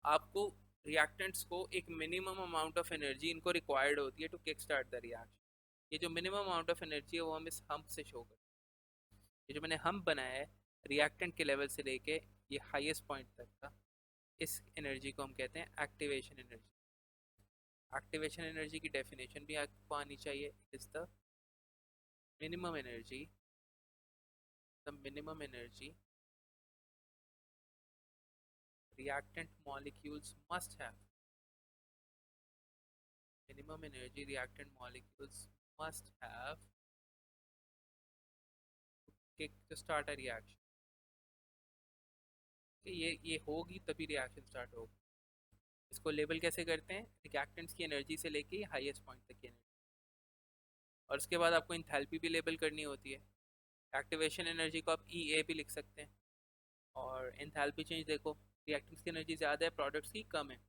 आपको रिएक्टेंट्स को एक मिनिमम अमाउंट ऑफ एनर्जी इनको रिक्वायर्ड होती है to kick start the reaction. ये जो मिनिमम अमाउंट ऑफ एनर्जी है वो हम इस हम्प से शो करते हैं. ये जो मैंने हम्प बनाया है रिएक्टेंट के लेवल से लेके ये हाईएस्ट पॉइंट तक का, इस एनर्जी को हम कहते हैं एक्टिवेशन एनर्जी. एक्टिवेशन एनर्जी की डेफिनेशन भी आपको आनी चाहिए. Is the minimum energy, the minimum energy reactant molecules must have. Minimum energy reactant molecules must have to start a reaction. कि ये होगी तभी रिएक्शन स्टार्ट होगा. इसको लेबल कैसे करते हैं, रिएक्टेंट्स की एनर्जी से लेके हाईएस्ट पॉइंट तक की एनर्जी. और उसके बाद आपको इंथैल्पी भी लेबल करनी होती है. एक्टिवेशन एनर्जी को आप ई ए भी लिख सकते हैं. और इंथैल्पी चेंज देखो, रिएक्टेंट्स की एनर्जी ज़्यादा है, प्रोडक्ट्स की कम है.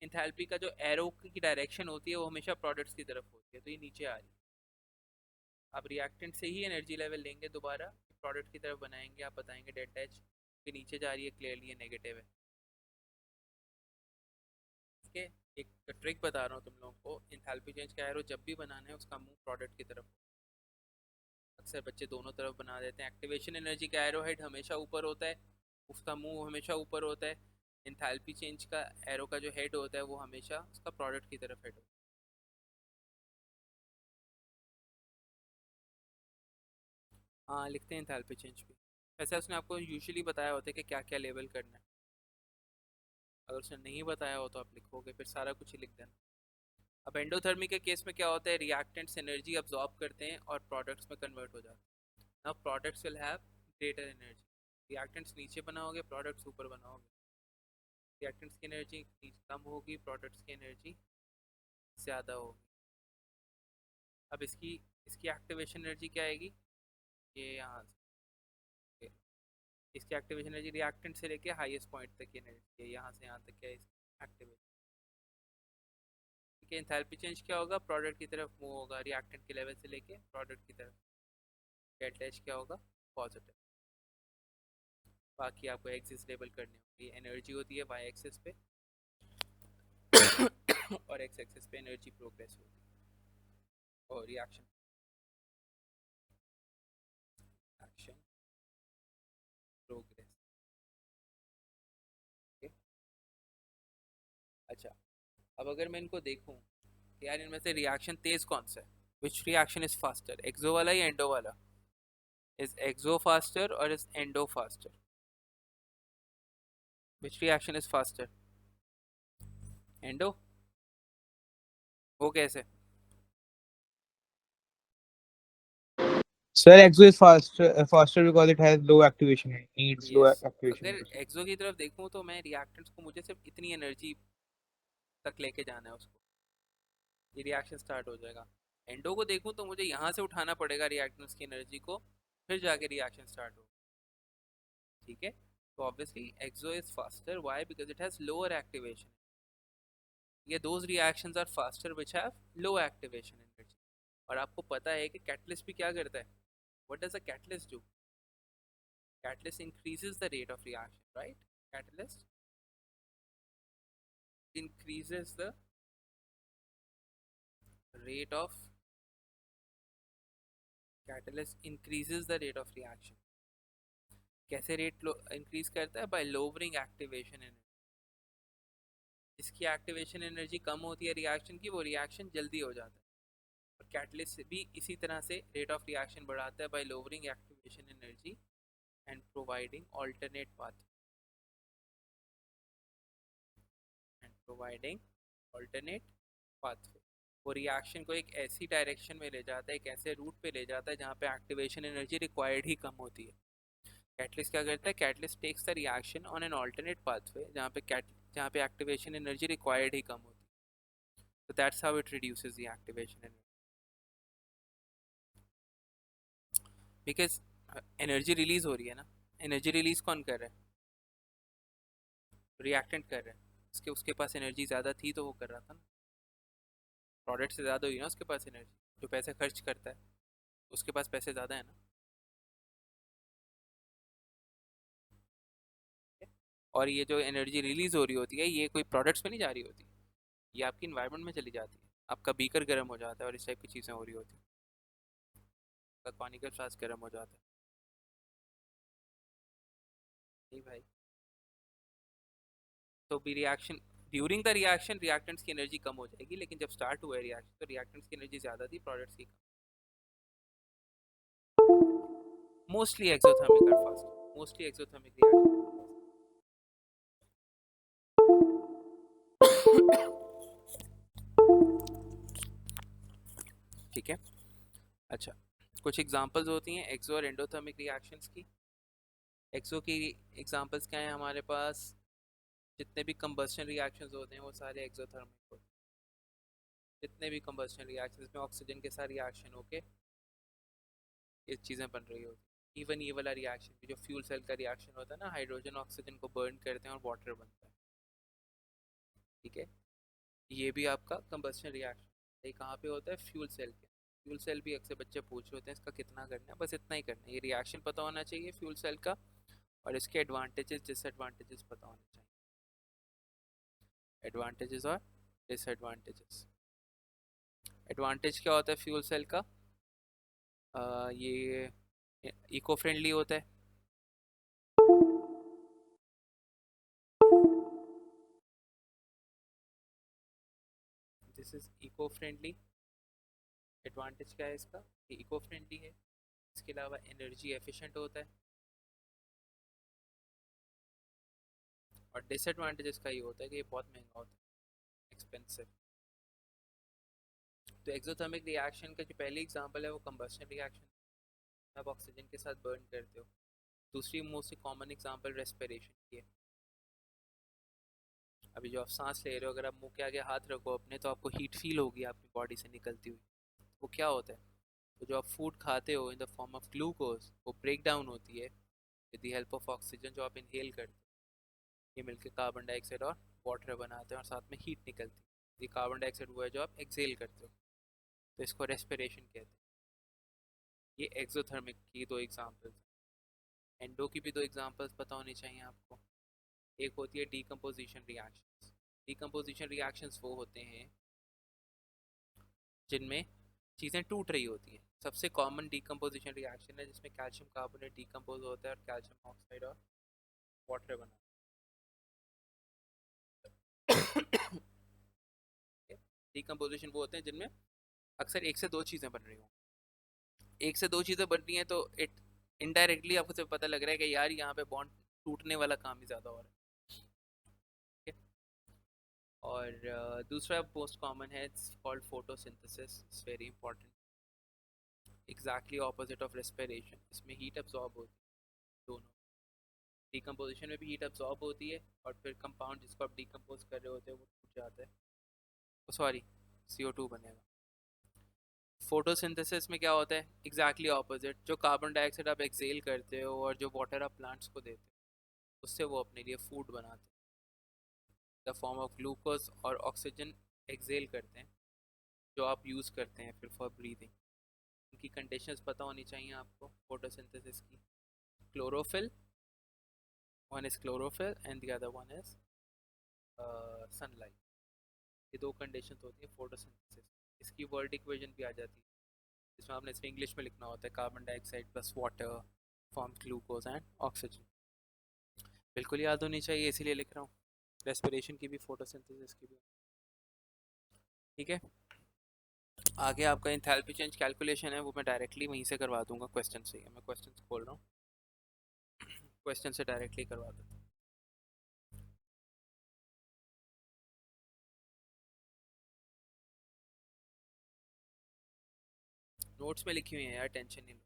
इंथैल्पी का जो एरो की डायरेक्शन होती है वो हमेशा प्रोडक्ट्स की तरफ होती है, तो ये नीचे आ रही है. आप रिएक्टेंट से ही एनर्जी लेवल लेंगे, दोबारा प्रोडक्ट की तरफ बनाएंगे, आप बताएंगे डेल्टा एच के नीचे जा रही है, क्लियरली ये नेगेटिव है. ठीक है. एक ट्रिक बता रहा हूँ तुम लोगों को, इंथैल्पी चेंज का एरो जब भी बनाना है उसका मुंह प्रोडक्ट की तरफ हो. अक्सर बच्चे दोनों तरफ बना देते हैं। एक्टिवेशन एनर्जी का एरो हेड हमेशा ऊपर होता है, उसका मुंह हमेशा ऊपर होता है। एंथैल्पी चेंज का एरो का जो हेड होता है वो हमेशा उसका प्रोडक्ट की तरफ हेड होता है। हाँ, लिखते हैं एंथैल्पी चेंज भी। वैसे उसने आपको यूजुअली बताया होता है कि क्या क्या लेवल करना है। अगर उसने नहीं बताया हो तो आप लिखोगे फिर सारा कुछ ही लिख देना। अब एंडोथर्मी के केस में क्या होता है, रिएक्टेंट्स एनर्जी अब्जॉर्ब करते हैं और प्रोडक्ट्स में कन्वर्ट हो जाते हैं। Now products will have greater energy. Reactants नीचे बनाओगे, प्रोडक्ट्स ऊपर बनाओगे। रिएक्टेंट्स की एनर्जी कम होगी, प्रोडक्ट्स की एनर्जी ज़्यादा होगी। अब इसकी इसकी एक्टिवेशन एनर्जी क्या आएगी, ये यहाँ से। इसकी एक्टिवेशन एनर्जी रिएक्टेंट से लेके हाईएस्ट पॉइंट तक की एनर्जी है, यहाँ से यहाँ तक क्या है एक्टिवेशन। ठीक है, एंथैल्पी चेंज क्या होगा, प्रोडक्ट की तरफ मूव होगा, रिएक्टेंट के लेवल से लेके प्रोडक्ट की तरफ। डेल्टा एच क्या होगा, पॉजिटिव। बाकी आपको एक्सिस लेबल करनी होगी। एनर्जी होती है वाई एक्सिस पे और एक्स एक्सिस पे एनर्जी प्रोग्रेस होती है। और रिएक्शन एक्शन प्रोग्रेस। अच्छा, अब अगर मैं इनको देखूं कि यार इनमें से रिएक्शन तेज कौन सा है, विच रिएक्शन इज फास्टर, एक्सो वाला या एंडो वाला? इज एक्सो फास्टर और is endo faster? Which reaction is faster? Endo. वो कैसे? Sir, exo is faster because it has low activation. It needs low yes. activation अगर energy. एक्सो की तरफ देखूं तो मैं रिएक्टेंट्स को मुझे सिर्फ इतनी एनर्जी तक लेके जाना है उसको, ये रिएक्शन स्टार्ट हो जाएगा। एंडो को देखूं तो मुझे यहाँ से उठाना पड़ेगा रिएक्टेंट्स की एनर्जी को, फिर जाके रिएक्शन स्टार्ट हो। ठीक है, तो obviously exo is faster, why, because it has lower activation. ये those reactions are faster which have low activation energy. और आपको पता है कि कैटलिस्ट भी क्या करता है, what does a catalyst do? Catalyst increases the rate of reaction, right? Catalyst increases the rate of catalyst increases the rate of reaction। कैसे रेट इंक्रीज करता है, बाय लोअरिंग एक्टिवेशन एनर्जी। जिसकी एक्टिवेशन एनर्जी कम होती है reaction की, वो reaction जल्दी हो जाता है। और कैटलिस्ट भी इसी तरह से रेट ऑफ रिएक्शन बढ़ाता है bye lowering activation energy and providing alternate path and providing alternate pathway. वो रिएक्शन को एक ऐसी डायरेक्शन में ले जाता है, एक ऐसे रूट पे ले जाता है जहाँ पे एक्टिवेशन एनर्जी रिक्वायर्ड ही कम होती है। कैटलिस्ट क्या करता है, catalyst takes the reaction on an alternate pathway जहाँ पे एक्टिवेशन एनर्जी रिक्वायर्ड ही कम होती है। तो that's how it reduces the activation energy, because energy release हो रही है ना। एनर्जी रिलीज कौन कर रहा है, रिएक्टेंट कर रहा है। उसके उसके पास एनर्जी ज़्यादा थी तो वो कर रहा था ना, प्रोडक्ट से ज़्यादा हुई ना उसके पास एनर्जी। जो पैसे खर्च करता है उसके पास पैसे ज़्यादा है ना। और ये जो एनर्जी रिलीज हो रही होती है ये कोई प्रोडक्ट्स में नहीं जा रही होती, ये आपकी इन्वायरमेंट में चली जाती है। आपका बीकर गर्म हो जाता है और इस टाइप की चीज़ें हो रही होती है, आपका पानी का फ्लास्क गर्म हो जाता है। नहीं भाई, तो भी reaction, during the reaction reactants की एनर्जी कम हो जाएगी, लेकिन जब स्टार्ट हुआ है रिएक्शन तो रिएक्टेंट्स की एनर्जी ज़्यादा थी, प्रोडक्ट्स की कम। Mostly exothermic are fast, mostly exothermic reaction. ठीक है। अच्छा, कुछ एग्जांपल्स होती हैं एक्सो और एंडोथर्मिक रिएक्शंस की। एक्सो की एग्जांपल्स क्या हैं हमारे पास, जितने भी कंबस्शन रिएक्शंस होते हैं वो सारे एक्सोथर्मिक होते हैं। जितने भी कंबस्शन रिएक्शंस में ऑक्सीजन के साथ रिएक्शन होके ये चीज़ें बन रही होती। इवन ये वाला रिएक्शन भी जो फ्यूल सेल का रिएक्शन होता है ना, हाइड्रोजन ऑक्सीजन को बर्न करते हैं और वाटर बनता है। ठीक है, ये भी आपका कंबस्शन रिएक्शन। ये कहाँ पे होता है, फ्यूल सेल के। फ्यूल सेल भी अक्सर बच्चे पूछ रहे होते हैं इसका कितना करना है, बस इतना ही करना है। ये रिएक्शन पता होना चाहिए फ्यूल सेल का, और इसके एडवांटेजेस डिसएडवांटेजेस पता होने चाहिए। एडवांटेजेस और डिसएडवांटेजेस। एडवांटेज क्या होता है फ्यूल सेल का, ये इको फ्रेंडली होता है। This is eco friendly. Advantage क्या है इसका, कि इको फ्रेंडली है। इसके अलावा एनर्जी एफिशिएंट होता है। और डिसएडवांटेज इसका ये होता है कि ये बहुत महंगा होता है, एक्सपेंसिव। तो एक्सोथर्मिक रिएक्शन का जो पहली एग्जांपल है वो कंबस्शन रिएक्शन, आप ऑक्सीजन के साथ बर्न करते हो। दूसरी मोस्ट कॉमन एग्जांपल रेस्पिरेशन की है। अभी जो आप सांस ले रहे हो, अगर आप मुंह के आगे हाथ रखो अपने, तो आपको हीट फील होगी आपकी बॉडी से निकलती हुई। वो क्या होता है, तो जो आप फूड खाते हो in the form of glucose, वो ब्रेक डाउन होती है with the help of oxygen जो आप इनहेल करते हो। ये मिलकर कार्बन डाइऑक्साइड और वाटर बनाते हैं और साथ में हीट निकलती है। ये कार्बन डाइऑक्साइड वो है जो आप एक्सेल करते हो, तो इसको रेस्पिरेशन कहते हैं। ये एक्सोथर्मिक की दो एग्जांपल्स। एंडो की भी दो एग्जांपल्स पता होनी चाहिए आपको। एक होती है डीकम्पोजिशन रिएक्शंस। डीकम्पोजिशन रिएक्शंस वो होते हैं जिनमें चीज़ें टूट रही होती हैं। सबसे कॉमन डीकम्पोजिशन रिएक्शन है जिसमें कैल्शियम कार्बोनेट डीकम्पोज होता है और कैल्शियम ऑक्साइड और वाटर बना। डीकम्पोजिशन वो होते हैं जिनमें अक्सर एक से दो चीज़ें बन रही हों। एक से दो चीज़ें बन रही हैं तो इट इनडायरेक्टली आपको सिर्फ पता लग रहा है कि यार यहाँ पे बॉन्ड टूटने वाला काम ही ज़्यादा हो रहा है। ठीक है? और दूसरा मोस्ट कॉमन है, it's called photosynthesis. It's very important. Exactly opposite of respiration. इसमें हीट अब्जॉर्ब होती है दोनों। डिकम्पोजिशन में भी हीट अब्जॉर्ब होती है और फिर कंपाउंड जिसको आप डिकम्पोज कर रहे होते हैं वो टूट जाता है, सॉरी CO2 बनेगा। फोटोसिंथेसिस में क्या होता है, एग्जैक्टली ऑपोजिट। जो कार्बन डाइऑक्साइड आप एक्सेल करते हो और जो वाटर आप प्लांट्स को देते हो, उससे वो अपने लिए फूड बनाते हैं द फॉर्म ऑफ ग्लूकोज, और ऑक्सीजन एक्सेल करते हैं जो आप यूज़ करते हैं फिर फॉर ब्रीदिंग। उनकी कंडीशंस पता होनी चाहिए आपको फोटोसिंथेसिस की। Chlorophyll, one is chlorophyll and the other one is sunlight. ये दो कंडीशन होती है फोटोसिंथेसिस। इसकी वर्ल्ड इक्वेशन भी आ जाती है जिसमें आपने इसमें इंग्लिश में लिखना होता है, carbon dioxide plus water forms glucose and oxygen. बिल्कुल याद होनी चाहिए, इसीलिए लिख रहा हूँ। रेस्पिरेशन की भी फोटोसिंथेसिस की भी। ठीक है, आगे आपका इंथैल्पी चेंज कैलकुलेशन है वो मैं डायरेक्टली वहीं से करवा दूंगा क्वेश्चन से। मैं क्वेश्चन खोल रहा हूँ, क्वेश्चन से डायरेक्टली करवा दूँ। नोट्स में लिखी हुई है यार, टेंशन नहीं लो।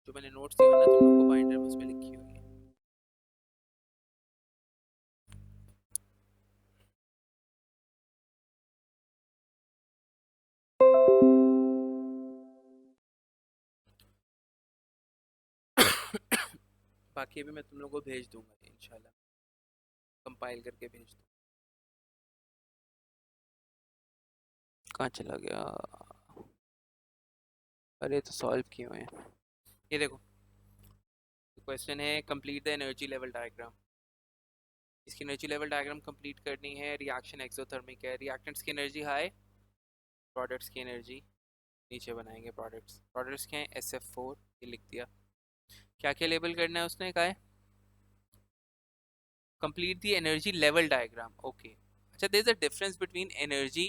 जो मैंने नोट्स दिए ना तुम लोग को बाइंडर में, उसमें लिखी हुई है। बाकी अभी मैं तुम लोग को भेज दूंगा इंशाल्लाह, कंपाइल करके भेज दूँ। कहाँ चला गया, अरे तो सॉल्व किए हुए हैं। ये देखो, क्वेश्चन है complete the energy level diagram. इसकी एनर्जी लेवल डायग्राम कंप्लीट करनी है। रिएक्शन एक्सोथर्मिक है, रिएक्टेंट्स की एनर्जी हाई, प्रोडक्ट्स की एनर्जी नीचे बनाएंगे। प्रोडक्ट्स प्रोडक्ट्स क्या है, SF4, ये लिख दिया। क्या क्या लेबल करना है उसने कहा है, complete the energy level diagram. Okay, अच्छा, there is a difference between energy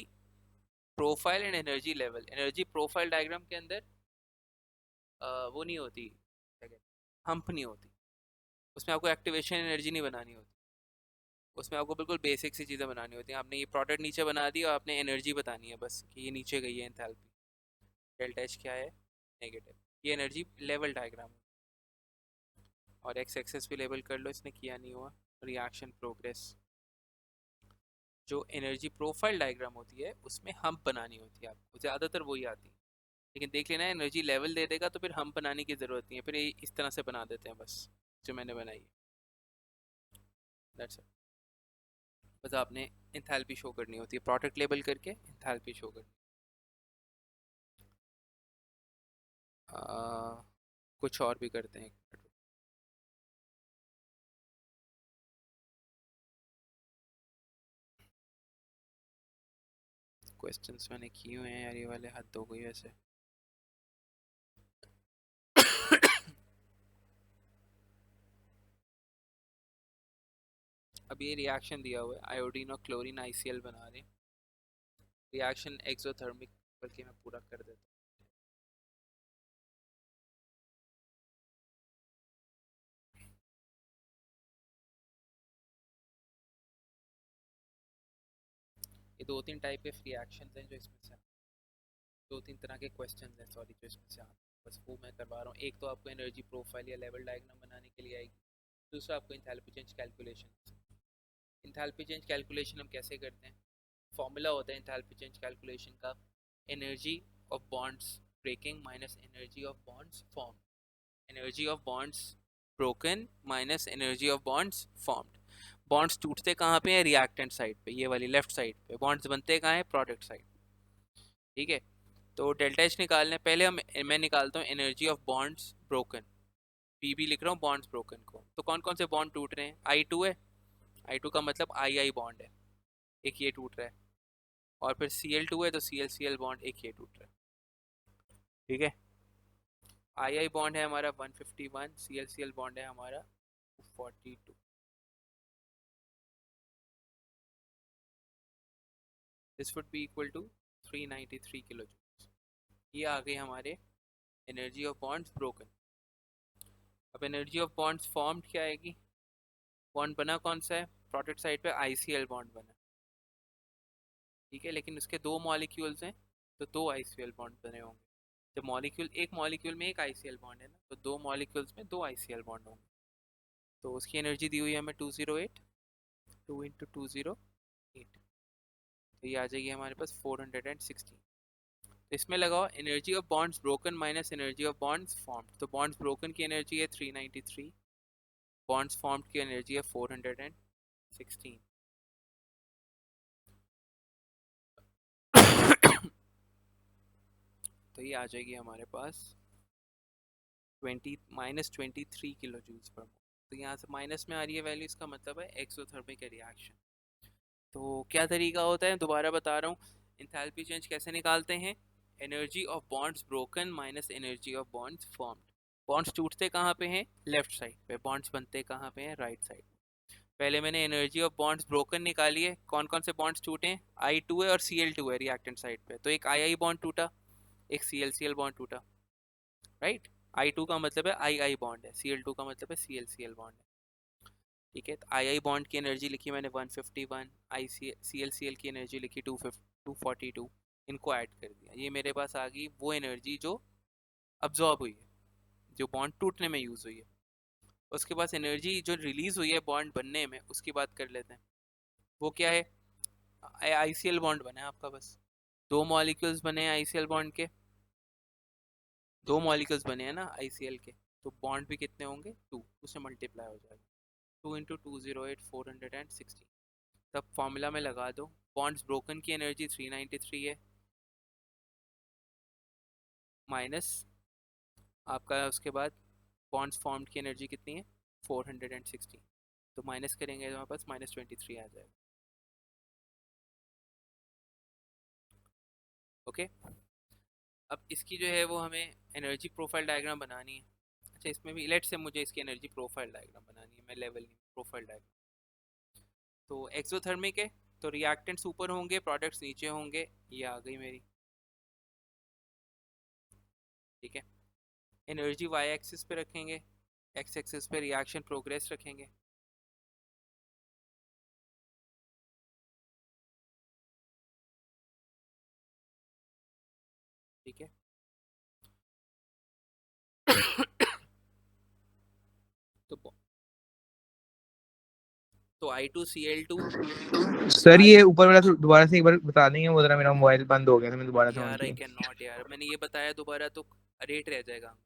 profile and energy level. Energy profile diagram के अंदर वो नहीं होती, हम्प नहीं होती। उसमें आपको एक्टिवेशन एनर्जी नहीं बनानी होती। उसमें आपको बिल्कुल बेसिक सी चीज़ें बनानी होती हैं। आपने ये प्रोडक्ट नीचे बना दी और आपने एनर्जी बतानी है बस कि ये नीचे गई है एंथैल्पी। डेल्टा एच क्या है, नेगेटिव। ये एनर्जी लेवल डायग्राम। और एक्स एक्सेस भी लेबल कर लो, इसने किया नहीं हुआ। Reaction progress. जो एनर्जी प्रोफाइल डायग्राम होती है उसमें हम्प बनानी होती है आपको, ज़्यादातर वही आती है। लेकिन देख लेना, एनर्जी लेवल दे देगा तो फिर हम्प बनाने की ज़रूरत नहीं है, फिर ये इस तरह से बना देते हैं बस, जो मैंने बनाई है। That's it. बस आपने इंथैल्पी शो करनी होती है, प्रोडक्ट लेबल करके इंथैल्पी शो करनी। कुछ और भी करते हैं। क्वेश्चंस मैंने किए हुए हैं यार, ये वाले हद हो गई वैसे। अब ये रिएक्शन दिया हुआ है, आयोडीन और क्लोरीन ICl बना रहे हैं। रिएक्शन एक्सोथर्मिक, बल्कि मैं पूरा कर देता हूँ। ये दो तीन टाइप के रिएक्शन हैं जो इसमें से, दो तीन तरह के क्वेश्चन हैं सॉरी जो इसमें से आते हैं, बस वो मैं करवा रहा हूँ। एक तो आपको एनर्जी प्रोफाइल या लेवल डायग्राम बनाने के लिए आएगी, दूसरा आपको enthalpy change calculation. Enthalpy change calculation हम कैसे करते हैं, फॉर्मूला होता है इंथैल्पी चेंज कैलकुलेशन का, energy of bonds breaking minus energy of bonds form, energy of bonds broken minus energy of bonds formed. Bonds टूटते कहाँ पे हैं, रिएक्टेंट साइड पे, ये वाली लेफ्ट साइड पे। बॉन्ड्स बनते कहाँ हैं, प्रोडक्ट साइड। ठीक है, तो डेल्टा एच निकालने पहले हम, मैं निकालता हूँ energy of bonds broken, PB लिख रहा हूँ बॉन्ड्स ब्रोकन को। तो कौन कौन से बॉन्ड टूट रहे हैं, I2 है, I2 का मतलब II बॉन्ड है, एक ये टूट रहा है, और फिर Cl2 है तो Cl बॉन्ड एक ये टूट रहा है। ठीक है, II बॉन्ड है हमारा 151, Cl बॉन्ड है हमारा 42। This would be equal to 393 kilo joule. ये आ गए हमारे एनर्जी ऑफ बॉन्ड्स ब्रोकन। अब एनर्जी ऑफ बॉन्ड्स फॉर्म्ड क्या आएगी, बॉन्ड बना कौन सा है, प्रोडक्ट साइड पे ICl बॉन्ड बना। ठीक है, लेकिन उसके दो मॉलिक्यूल्स हैं तो दो ICl बॉन्ड बने होंगे। जब मॉलिक्यूल, एक मॉलिक्यूल में एक ICl बॉन्ड है ना, तो दो मॉलिक्यूल्स में दो ICl बॉन्ड होंगे। तो उसकी एनर्जी दी हुई है हमें 208, 2 इंटू 208, तो ये आ जाएगी हमारे पास 416। तो इसमें लगाओ energy of bonds broken minus energy of bonds formed. तो बॉन्ड्स ब्रोकन की एनर्जी है 393, बॉन्ड्स फॉर्म्ड की एनर्जी है 416। तो ये आ जाएगी हमारे पास 23 किलो जूल्स पर मोल। तो यहाँ से माइनस में आ रही है वैल्यू, इसका मतलब है एक्सोथर्मिक रिएक्शन। तो क्या तरीका होता है, दोबारा बता रहा हूँ, इंथैल्पी चेंज कैसे निकालते हैं, energy of bonds broken minus energy of bonds formed. Bonds टूटते कहाँ पे हैं, लेफ्ट साइड पे, बॉन्ड्स बनते कहाँ पे हैं, राइट साइड। पहले मैंने एनर्जी ऑफ बॉन्ड्स ब्रोकन निकाली है, कौन कौन से बॉन्ड्स टूटे हैं, I2 है और Cl2 है रिएक्टेंट साइड पे, तो एक II बॉन्ड टूटा, एक Cl बॉन्ड टूटा, राइट। I2 का मतलब है II बॉन्ड है, Cl2 का मतलब है Cl बॉन्ड है। ठीक है, तो II बॉन्ड की एनर्जी लिखी मैंने 151, आई Cl की एनर्जी लिखी 242, इनको ऐड कर दिया, ये मेरे पास आ गई वो एनर्जी जो अब्जॉर्ब हुई है, जो बॉन्ड टूटने में यूज हुई है। उसके पास एनर्जी जो रिलीज हुई है बॉन्ड बनने में, उसकी बात कर लेते हैं। वो क्या है, ICl बॉन्ड बना है आपका, बस दो मॉलिक्यूल्स बने हैं ICl बॉन्ड के, दो मॉलिक्यूल्स बने हैं ना ICl के, तो बॉन्ड भी कितने होंगे, टू, उससे मल्टीप्लाई हो जाएगा, 2 इंटू 208 416। तब फॉर्मूला में लगा दो, बॉन्ड्स ब्रोकन की एनर्जी 393 है, माइनस आपका उसके बाद बॉन्ड्स फॉर्म्ड की एनर्जी कितनी है 416, तो माइनस करेंगे तो हमारे पास -23 आ जाएगा। ओके, अब इसकी जो है वो हमें एनर्जी प्रोफाइल डायग्राम बनानी है। अच्छा, इसमें भी लेट से मुझे इसकी एनर्जी प्रोफाइल डायग्राम बनानी है, मैं लेवल नहीं, प्रोफाइल डायग्राम। तो एक्सोथर्मिक है, तो रिएक्टेंट्स ऊपर होंगे, प्रोडक्ट्स नीचे होंगे, ये आ गई मेरी। ठीक है, एनर्जी वाई एक्सिस पे रखेंगे, एक्स एक्सिस पे रिएक्शन प्रोग्रेस रखेंगे। ठीक है, तो I2Cl2 सर आई, ये ऊपर वाला तो दोबारा से एक बार बता देंगे, वो जरा मेरा मोबाइल बंद हो गया था, मैं दोबारा से ऑन यार आई किया। कैन नॉट यार, मैंने ये बताया दोबारा तो रेट रह जाएगा।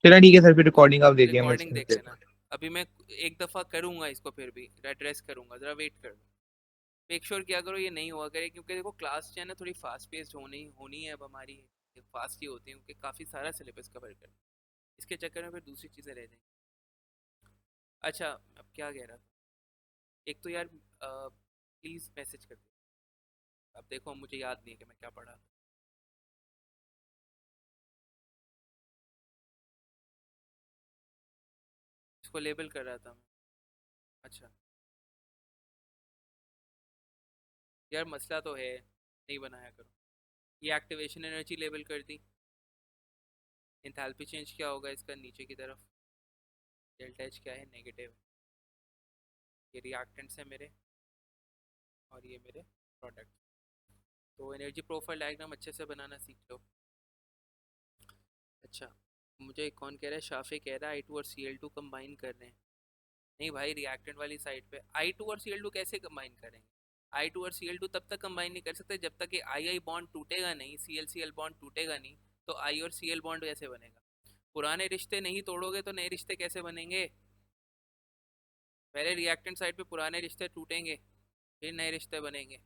चलो ठीक है सर, फिर रिकॉर्डिंग आप देखिए, मैं रिकॉर्डिंग इसमें देख देखता लेना, अभी मैं एक दफ़ा करूँगा इसको, फिर भी एड्रेस करूँगा, ज़रा वेट कर लो। मेक श्योर क्या करो ये नहीं हुआ करे, क्योंकि देखो क्लास जो है ना थोड़ी फास्ट पेस्ड होनी होनी है अब हमारी, फास्ट ही होती है क्योंकि काफ़ी सारा सिलेबस कवर कर, इसके चक्कर में फिर दूसरी चीज़ें रह जाएंगी। अच्छा, अब क्या कह रहा था, एक तो यार प्लीज़ मैसेज कर दो। अब देखो मुझे याद नहीं है कि मैं क्या पढ़ा था। इसको लेबल कर रहा था मैं। अच्छा यार मसला तो है, नहीं बनाया करो। ये एक्टिवेशन एनर्जी लेबल कर दी। इंथैल्पी चेंज क्या होगा इसका नीचे की तरफ, डेल्टा एच क्या है, नेगेटिव। ये रिएक्टेंट्स है मेरे और ये मेरे प्रोडक्ट। तो एनर्जी प्रोफाइल डायग्राम अच्छे से बनाना सीख लो। अच्छा, मुझे एक कौन कह रहा है, शाफे कह रहा है आई टू और सी एल टू कंबाइन कर रहे हैं। नहीं भाई, रिएक्टेंट वाली साइड पे आई टू और सी एल टू कैसे कंबाइन करेंगे? आई टू और सी एल टू तब तक कंबाइन नहीं कर सकते जब तक कि आई आई बॉन्ड टूटेगा नहीं, सी एल बॉन्ड टूटेगा नहीं। तो आई और सी एल बॉन्ड कैसे बनेगा? पुराने रिश्ते नहीं तोड़ोगे तो नए रिश्ते कैसे बनेंगे? पहले रिएक्टेंट साइड पे पुराने रिश्ते टूटेंगे, फिर नए रिश्ते बनेंगे।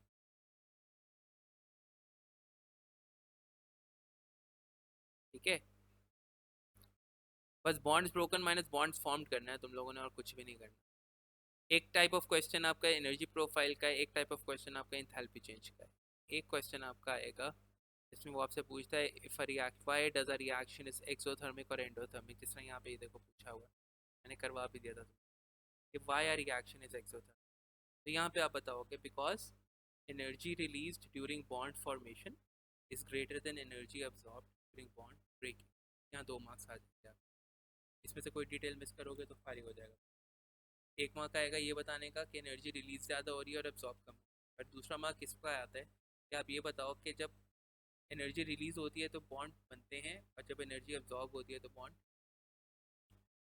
ठीक है, बस bonds broken minus bonds form करना है तुम लोगों ने, और कुछ भी नहीं करना। एक टाइप ऑफ क्वेश्चन आपका एनर्जी प्रोफाइल का है, एक टाइप ऑफ क्वेश्चन आपका इंथैल्पी चेंज का है। एक क्वेश्चन आपका आएगा इसमें वो आपसे पूछता है if a react why does a reaction is exothermic और एंडोथर्मिक, जिस तरह यहाँ पे ये देखो पूछा हुआ है, मैंने करवा भी दिया था कि why a reaction is exothermic. तो यहाँ पे आप बताओगे because energy released during bond formation is greater than energy absorb during bond breaking. यहाँ 2 मार्क्स आ जाएंगे आप, इसमें से कोई डिटेल मिस करोगे तो फारिग हो जाएगा। एक मार्क आएगा ये बताने का कि एनर्जी रिलीज ज़्यादा हो रही है और एब्जॉर्ब कम, और दूसरा मार्क किसका आता है कि आप ये बताओ कि जब एनर्जी रिलीज होती है तो बॉन्ड बनते हैं, और जब एनर्जी अब्जॉर्ब होती है तो बॉन्ड।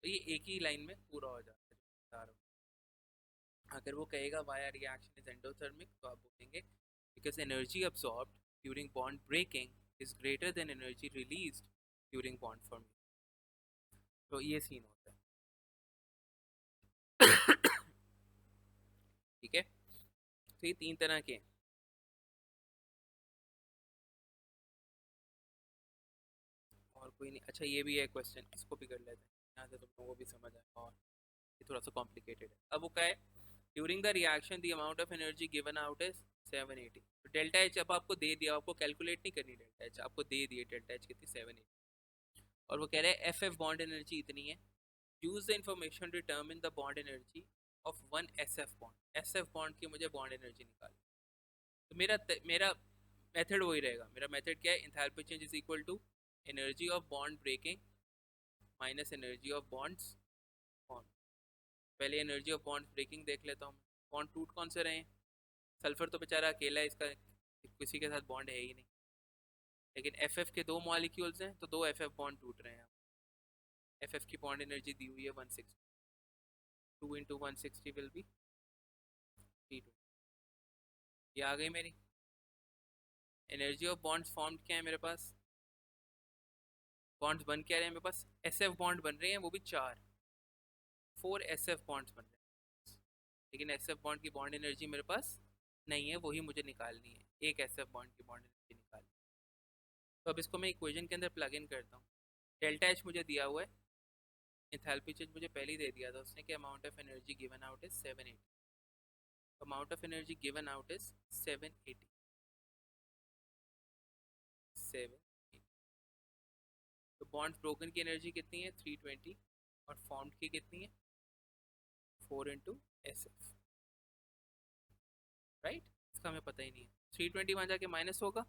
तो ये एक ही लाइन में पूरा हो जाता है जो बता रहा हूँ। अगर वो कहेगा why are reaction is endothermic तो आप बोलेंगे because energy absorb during bond breaking is greater than energy release during bond formation. तो ये सीन होता है। ठीक है, तो ये 3 तरह के हैं। और कोई नहीं, अच्छा ये भी है क्वेश्चन, इसको भी कर लेते हैं, यहाँ से तुम लोगों को भी समझ आएगा। और ये थोड़ा सा कॉम्प्लिकेटेड है। अब वो क्या है, during the reaction the amount of energy given out is 780। तो डेल्टा एच अब आपको दे दिया, आपको कैलकुलेट नहीं करनी, डेल्टा एच आपको दे दिए, डेल्टा एच कितनी 780। और वो कह रहे हैं एफ एफ बॉन्ड एनर्जी इतनी है, use the information determine the bond energy of one S F bond. S F bond की मुझे बॉन्ड एनर्जी निकाली। तो मेरा मेथड वही रहेगा। मेरा मेथड क्या है, enthalpy change is equal to energy of bond breaking minus energy of bonds form. पहले एनर्जी ऑफ बॉन्ड ब्रेकिंग देख लेता हूँ। बॉन्ड टूट कौन से रहे हैं? सल्फर तो बेचारा अकेला है, इसका किसी के साथ बॉन्ड है ही नहीं। लेकिन एफ एफ के 2 मॉलिक्यूल्स हैं तो 2 एफ एफ बॉन्ड टूट रहे हैं। एफ एफ की बॉन्ड एनर्जी दी हुई है 160, 2 × 160 विल बी 320। ये आ गई मेरी एनर्जी ऑफ बॉन्ड्स फॉर्म। क्या है मेरे पास, बॉन्ड्स बन क्या रहे हैं मेरे पास, एस एफ बॉन्ड बन रहे हैं, वो भी 4 एस एफ बॉन्ड्स बन रहे हैं। लेकिन एस एफ बॉन्ड की बॉन्ड एनर्जी मेरे पास नहीं है, वही मुझे निकालनी है, एक एस एफ बॉन्ड की बॉन्ड एनर्जी निकालनी है। तो अब इसको मैं इक्वेशन के अंदर प्लग इन करता हूँ। डेल्टा एच मुझे दिया हुआ है, एंथैल्पी चेंज मुझे पहले ही दे दिया था उसने कि amount of energy given out is 780। Amount of energy given out is 780। 780। तो बॉन्ड ब्रोकन की एनर्जी कितनी है 320, और फॉर्म्ड की कितनी है 4 × SF। राइट, इसका हमें पता ही नहीं है। 320 वहाँ जाके माइनस होगा,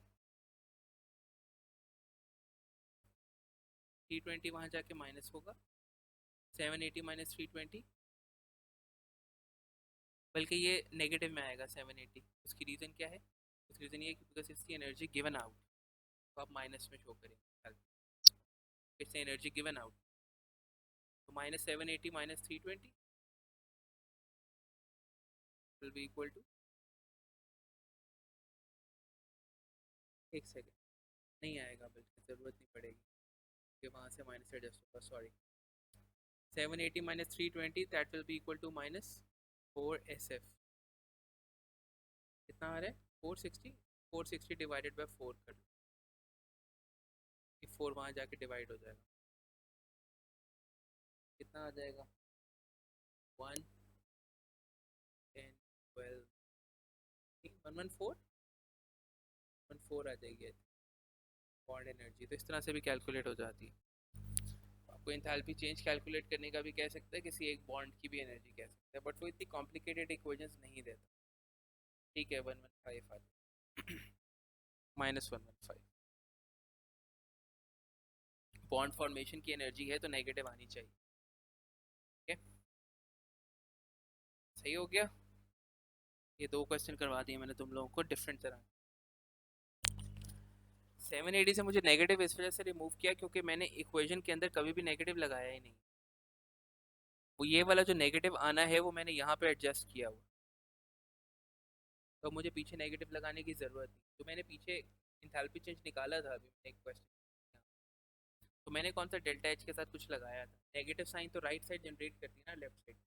320 वहाँ जाके माइनस होगा, 780 माइनस 320, बल्कि ये नेगेटिव में आएगा 780। उसकी रीज़न क्या है, उसकी रीज़न ये है कि बिकॉज इसकी एनर्जी गिवन आउट, तो आप माइनस में शो करेंगे, इससे एनर्जी गिवन आउट। तो minus 780 minus 320 will be equal to, एक सेकेंड, नहीं आएगा, बल्कि ज़रूरत नहीं पड़ेगी कि वहाँ से माइनस एडजस्ट होगा, sorry. 780 minus 320 that will be equal to minus 4SF। कितना आ रहा है 460, 460 डिवाइडेड बाई 4 कर लो, 4 वहाँ जाके डिवाइड हो जाएगा, कितना आ जाएगा 1 10 12 114। 4 आ जाएगी बॉन्ड एनर्जी, तो इस तरह से भी कैलकुलेट हो जाती है। आपको एंथैल्पी चेंज कैलकुलेट करने का भी कह सकता है, किसी एक बॉन्ड की भी एनर्जी कह सकता है, बट वो इतनी कॉम्प्लिकेटेड इक्वेशंस नहीं देता। ठीक है, 115 आ -115 बॉन्ड फॉर्मेशन की एनर्जी है, तो नेगेटिव आनी चाहिए। ठीक है, सही हो गया। ये 2 क्वेश्चन करवा दिए मैंने तुम लोगों को डिफरेंट तरह। 780 से मुझे नेगेटिव इस वजह से रिमूव किया क्योंकि मैंने इक्वेशन के अंदर कभी भी नेगेटिव लगाया ही नहीं। वो ये वाला जो नेगेटिव आना है वो मैंने यहाँ पे एडजस्ट किया हुआ, तो मुझे पीछे नेगेटिव लगाने की ज़रूरत नहीं। तो मैंने पीछे इंथैल्पी चेंज निकाला था अभी मैंने एक क्वेश्चन, तो मैंने कौन सा डेल्टा एच के साथ कुछ लगाया था। नेगेटिव साइन तो राइट साइड जनरेट करती है ना, लेफ्ट साइड।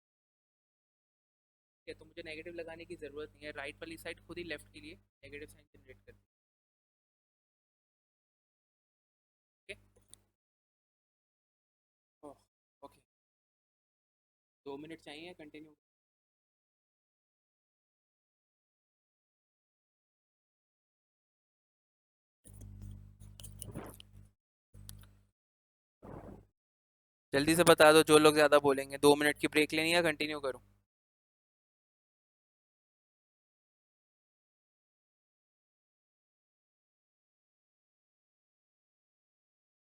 तो मुझे नेगेटिव लगाने की ज़रूरत नहीं है, राइट वाली साइड खुद ही लेफ्ट के लिए नेगेटिव साइन जनरेट करती है। ओके, 2 मिनट चाहिए, कंटिन्यू। जल्दी से बता दो जो लोग ज़्यादा बोलेंगे, 2 मिनट की ब्रेक लेनी है, कंटिन्यू करूँ?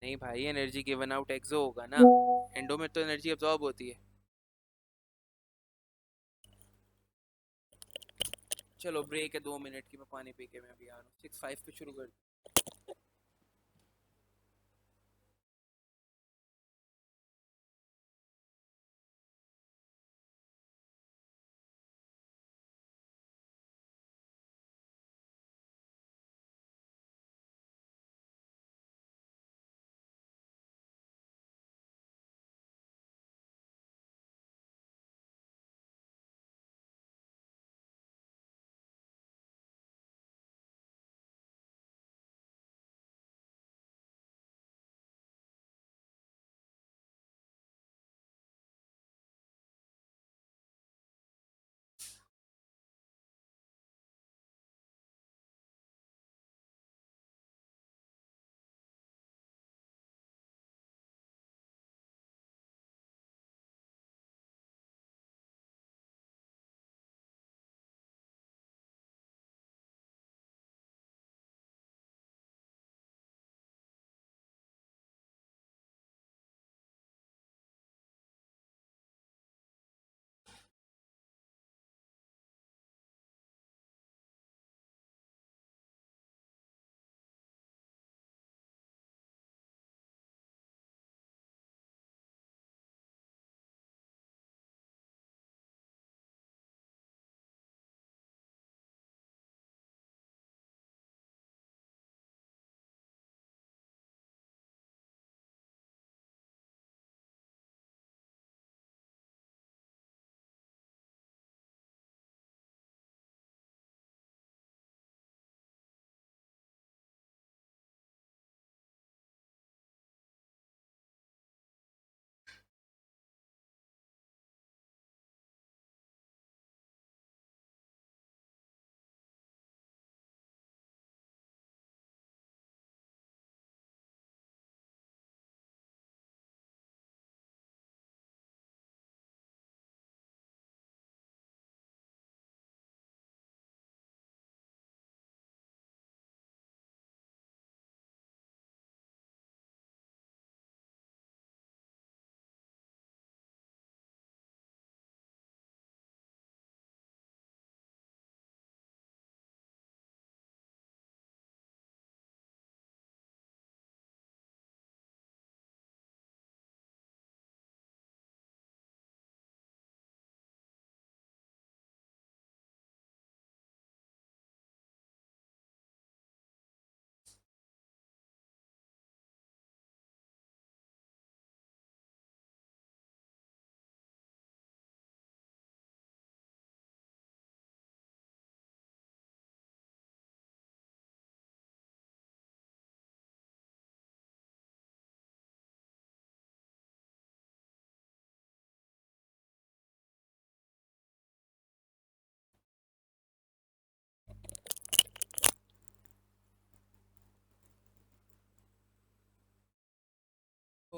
नहीं भाई, एनर्जी गिवन आउट एक्सो होगा ना, एंडो में तो एनर्जी अब्जॉर्ब होती है। चलो ब्रेक है 2 मिनट की, मैं पानी पी के मैं अभी आ रहा हूँ। 6:05 पे शुरू कर।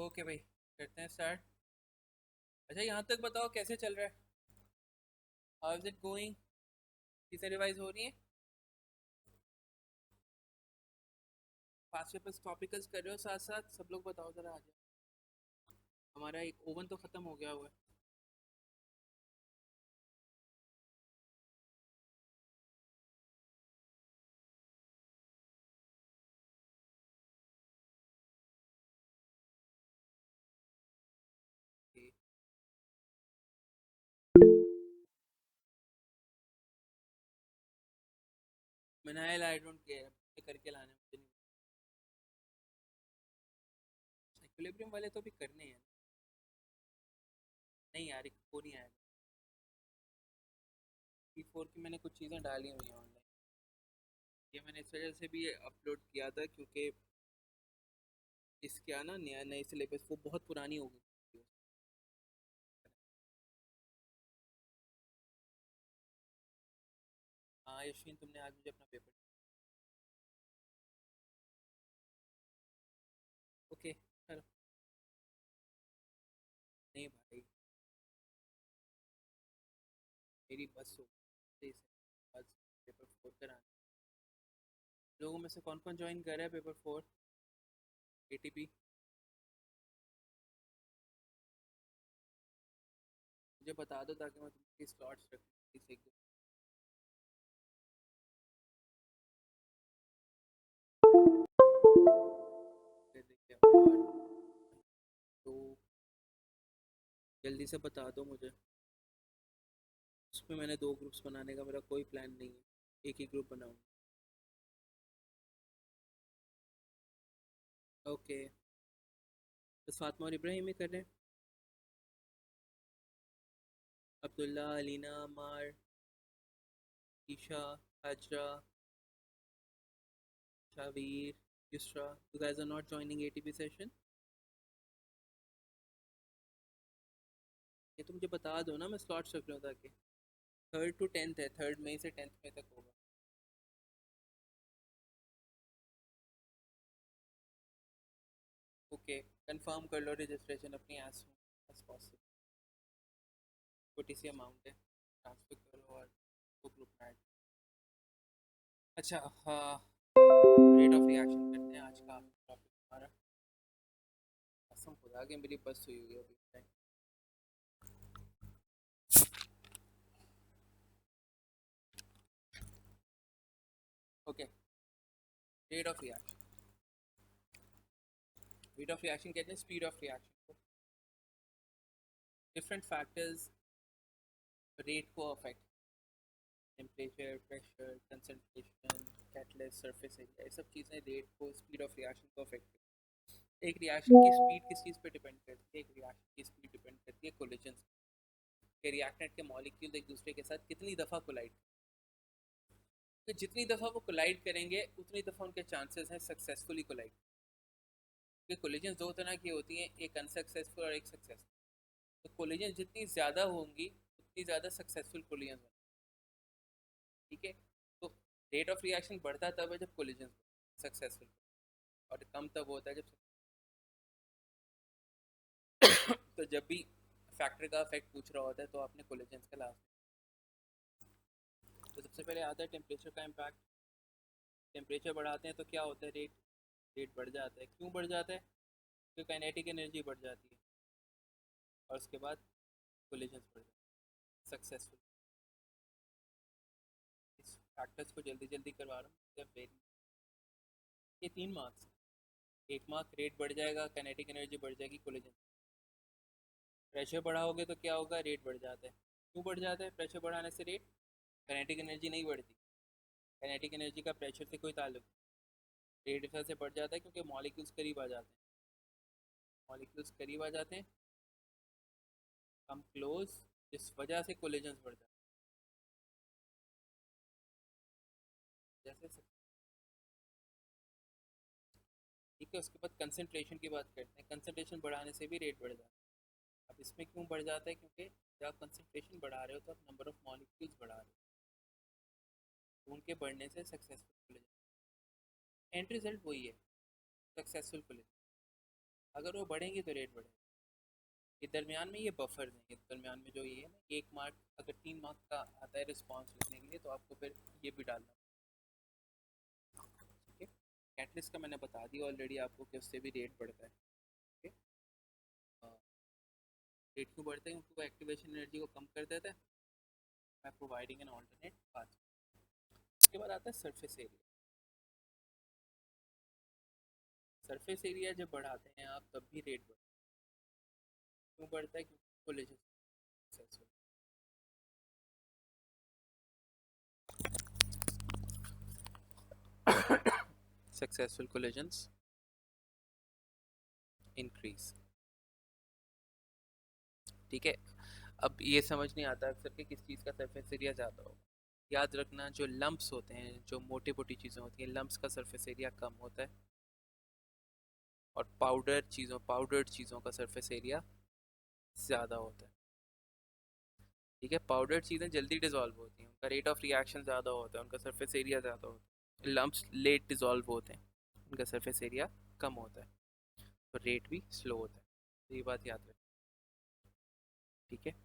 ओके भाई, करते हैं स्टार्ट। अच्छा, यहाँ तक बताओ कैसे चल रहा है? How is it going? चीज़ें रिवाइज हो रही हैं? पास्ट पेपर्स टॉपिकल्स कर रहे हो साथ साथ? सब लोग बताओ ज़रा, आ जाओ। हमारा एक ओवन तो ख़त्म हो गया हुआ है। Okay. मनाइल आई डोंट केयर, करके लाने मुझे नहीं। इक्विलिब्रियम वाले तो भी करने हैं। नहीं यार, एक को नहीं आएगा। P4 की मैंने कुछ चीज़ें डाली हुई हैं ऑनलाइन। ये मैंने इस वजह से भी अपलोड किया था क्योंकि इसके ना नया नए सिलेबस वो बहुत पुरानी हो गई। हाँ यशविन, तुमने आज मुझे अपना पेपर। ओके चलो। नहीं भाई, मेरी बस हो गई इसे, आज पेपर 4 कराना। लोगों में से कौन कौन ज्वाइन कर रहा है पेपर 4 ATP? मुझे बता दो ताकि मैं तुम्हारी स्लॉट्स रख किसी को। देखते हैं यार, तो जल्दी से बता दो मुझे। उसमें मैंने 2 ग्रुप्स बनाने का मेरा कोई प्लान नहीं है, एक ही ग्रुप बनाऊँ। ओके, बस फातिमा और इब्राहिम ही कर रहे हैं। अब्दुल्ला, अलीना, मार, Isha, Hazra, Shavir, Yusra, you guys are not joining ATP session? ये तो मुझे बता दो ना, मैं स्लॉट्स रख लूँ ताकि। 3rd to 10th है, 3rd मई से 10th मई तक होगा। ओके, कंफर्म कर लो रजिस्ट्रेशन अपनी एज सून एज पॉसिबल। छोटी सी अमाउंट है, ट्रांसफर करो और वो ग्रुप में ऐड। अच्छा हाँ, रेट ऑफ रिएक्शन करते हैं आज का टॉपिक हमारा। कसम खुदा के मेरी बस हुई हुई है अभी time. Okay, rate of reaction. Rate of reaction कहते हैं स्पीड ऑफ रिएक्शन को। डिफरेंट फैक्टर्स रेट को affect, temperature, pressure, concentration, catalyst, surface area, ये सब चीज़ें रेट को, स्पीड ऑफ रिएक्शन को अफेक्ट करती हैं। एक रिएक्शन की स्पीड किस चीज़ पे डिपेंड करती है? एक रिएक्शन की स्पीड डिपेंड करती है कोलिजन के, रिएक्टेंट के मॉलिक्यूल एक दूसरे के साथ कितनी दफ़ा कोलाइड। तो जितनी दफ़ा वो कोलाइड करेंगे उतनी दफ़ा उनके चांसेस हैं सक्सेसफुली कोलाइड। क्योंकि कोलिजन 2 तरह की होती हैं, एक अनसक्सेसफुल और एक सक्सेसफुल। तो कोलिजन जितनी ज़्यादा होंगी उतनी ज़्यादा सक्सेसफुल कोलिजन होंगी। ठीक है, तो रेट ऑफ रिएक्शन बढ़ता तब है जब कोलिजन सक्सेसफुल, और कम तब होता है जब तो जब भी फैक्टर का इफेक्ट पूछ रहा होता है तो आपने कोलिजन का लास्ट। तो सबसे पहले आता है टेम्परेचर का इम्पैक्ट। टेम्परेचर बढ़ाते हैं तो क्या होता है? रेट रेट बढ़ जाता है। क्यों बढ़ जाता है? क्योंकि काइनेटिक एनर्जी बढ़ जाती है, और उसके बाद कोलिजन बढ़ जाता है सक्सेसफुल। इस फैक्टर्स को जल्दी जल्दी करवा रहा हूँ जब वेरी। ये 3 मार्क्स। 1 मार्क रेट बढ़ जाएगा, काइनेटिक एनर्जी बढ़ जाएगी, कोलिजन। प्रेशर बढ़ाओगे तो क्या होगा? रेट बढ़ जाता है। क्यों बढ़ जाता है प्रेशर बढ़ाने से रेट? काइनेटिक एनर्जी नहीं बढ़ती। काइनेटिक एनर्जी का प्रेशर से कोई ताल्लुक नहीं। रेट इस वजह से बढ़ जाता है क्योंकि मॉलिक्यूल्स करीब आ जाते हैं। मॉलिक्यूल्स करीब आ जाते हैं, हम क्लोज, इस वजह से कोलिजन बढ़ जाते हैं जैसे। ठीक है, उसके बाद कंसनट्रेशन की बात करते हैं। कंसनट्रेशन बढ़ाने से भी रेट बढ़ जाता है। अब इसमें क्यों बढ़ जाता है? क्योंकि जब आप कंसनट्रेशन बढ़ा रहे हो तो आप नंबर ऑफ मॉलिक्यूल्स बढ़ा रहे हो, तो उनके बढ़ने से सक्सेसफुल कोलिजन। एंड रिजल्ट वही है, सक्सेसफुल कोलिजन। अगर वो बढ़ेंगे तो रेट बढ़ेगा। ये दरमियान में ये बफर हैं, ये दरमियान में जो ये है ना, 1 मार्क अगर 3 मार्क का आता है रिस्पॉन्स लिखने के लिए तो आपको फिर ये भी डालना। ठीक है, कैटलिस्ट का मैंने बता दिया ऑलरेडी आपको कि उससे भी रेट बढ़ता है। ठीक है, रेट क्यों बढ़ता है? क्योंकि वो एक्टिवेशन एनर्जी को कम कर देता है by providing an alternate path. उसके बाद आता है सरफेस एरिया। सरफेस एरिया जब बढ़ाते हैं आप तब भी रेट बढ़ता है। क्यों बढ़ता है? क्योंकि collision successful. Successful collisions increase. ठीक है, अब ये समझ नहीं आता अक्सर कि किस चीज़ का सरफेस एरिया ज़्यादा होगा। याद रखना, जो लम्प्स होते हैं, जो मोटी मोटी चीज़ें होती हैं, लम्प्स का सरफेस एरिया कम होता है, और पाउडर्ड चीज़ों का सरफेस एरिया ज़्यादा होता है। ठीक है, पाउडर्ड चीज़ें जल्दी डिजॉल्व होती हैं, उनका रेट ऑफ रिएक्शन ज़्यादा होता है, उनका सरफेस एरिया ज़्यादा होता है। लम्प्स लेट डिजॉल्व होते हैं, उनका सरफेस एरिया कम होता है, तो रेट भी स्लो होता है। तो ये बात याद रखना। ठीक है,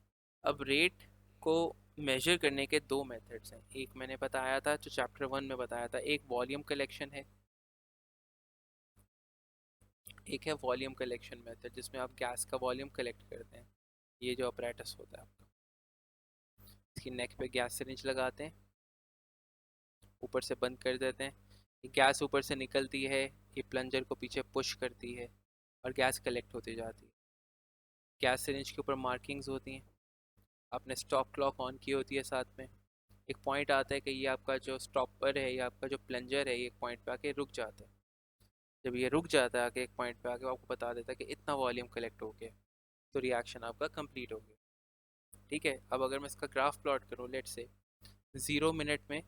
अब रेट को मेजर करने के दो मेथड्स हैं। एक मैंने बताया था, जो चैप्टर 1 में बताया था, एक वॉल्यूम कलेक्शन है, एक है वॉल्यूम कलेक्शन मेथड, जिसमें आप गैस का वॉल्यूम कलेक्ट करते हैं। ये जो अपरेटस होता है आपका, इसकी नेक पे गैस सिरिंज लगाते हैं, ऊपर से बंद कर देते हैं, ये गैस ऊपर से निकलती है, ये प्लंजर को पीछे पुश करती है और गैस कलेक्ट होती जाती है। गैस सिरिंज के ऊपर मार्किंग्स होती हैं, आपने स्टॉप क्लॉक ऑन की होती है साथ में। एक पॉइंट आता है कि ये आपका जो स्टॉपर है या आपका जो प्लंजर है, ये एक पॉइंट पे आके रुक जाता है। जब ये रुक जाता है आके एक पॉइंट पे आके, वो आपको बता देता है कि इतना वॉल्यूम कलेक्ट हो गया, तो रिएक्शन आपका कंप्लीट हो गया। ठीक है, अब अगर मैं इसका ग्राफ प्लॉट करूँ, लेट से 0 मिनट में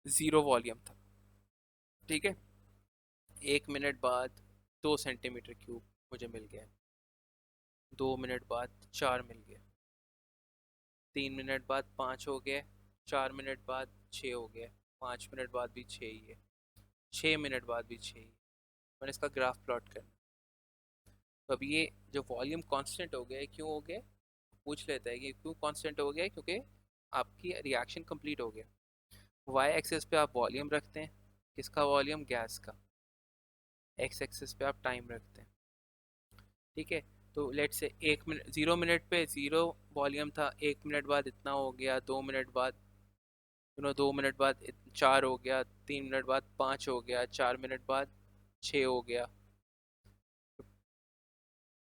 0 वॉल्यूम था। ठीक है, 1 मिनट बाद 2 सेंटीमीटर क्यूब मुझे मिल गया, 2 मिनट बाद 4 मिल गया, 3 मिनट बाद 5 हो गया, 4 मिनट बाद 6 हो गया, 5 मिनट बाद भी 6 ही है, 6 मिनट बाद भी 6 ही है। मैंने इसका ग्राफ प्लॉट करना। तो अब ये जो वॉल्यूम कांस्टेंट हो गया है, क्यों हो गया? पूछ लेता है कि क्यों कांस्टेंट हो गया है, क्योंकि आपकी रिएक्शन कंप्लीट हो गया। वाई एक्सिस पे आप वॉल्यूम रखते हैं, किसका वॉल्यूम? गैस का। एक्स एक्सिस पे आप टाइम रखते हैं। ठीक है, तो लेट से 1 मिनट, 0 मिनट पे 0 वॉल्यूम था, 1 मिनट बाद इतना हो गया, 2 मिनट बाद 2 मिनट बाद 4 हो गया, 3 मिनट बाद 5 हो गया, 4 मिनट बाद 6 हो गया,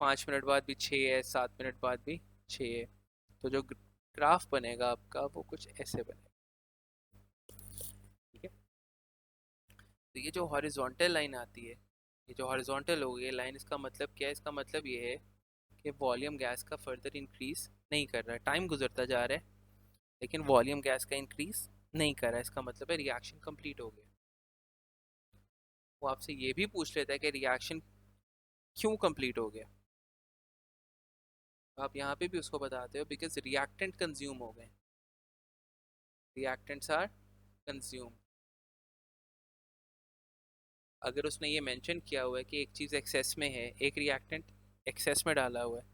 5 मिनट बाद भी 6 है, 7 मिनट बाद भी 6 है। तो जो ग्राफ बनेगा आपका वो कुछ ऐसे बनेगा। ठीक है, तो ये जो हॉरिजॉन्टल लाइन आती है, ये जो हॉरिजॉन्टल हो गई लाइन, इसका मतलब क्या है? इसका मतलब ये है कि वॉल्यूम गैस का फर्दर इंक्रीज नहीं कर रहा है, टाइम गुजरता जा रहा है लेकिन वॉल्यूम गैस का इंक्रीज नहीं कर रहा है। इसका मतलब है रिएक्शन कंप्लीट हो गया। वो आपसे ये भी पूछ लेता है कि रिएक्शन क्यों कंप्लीट हो गया, तो आप यहाँ पे भी उसको बताते हो बिकॉज रिएक्टेंट कंज्यूम हो गए, रिएक्टेंट्स आर कंज्यूम। अगर उसने ये मेंशन किया हुआ है कि एक चीज़ एक्सेस में है, एक रिएक्टेंट एक्सेस में डाला हुआ है,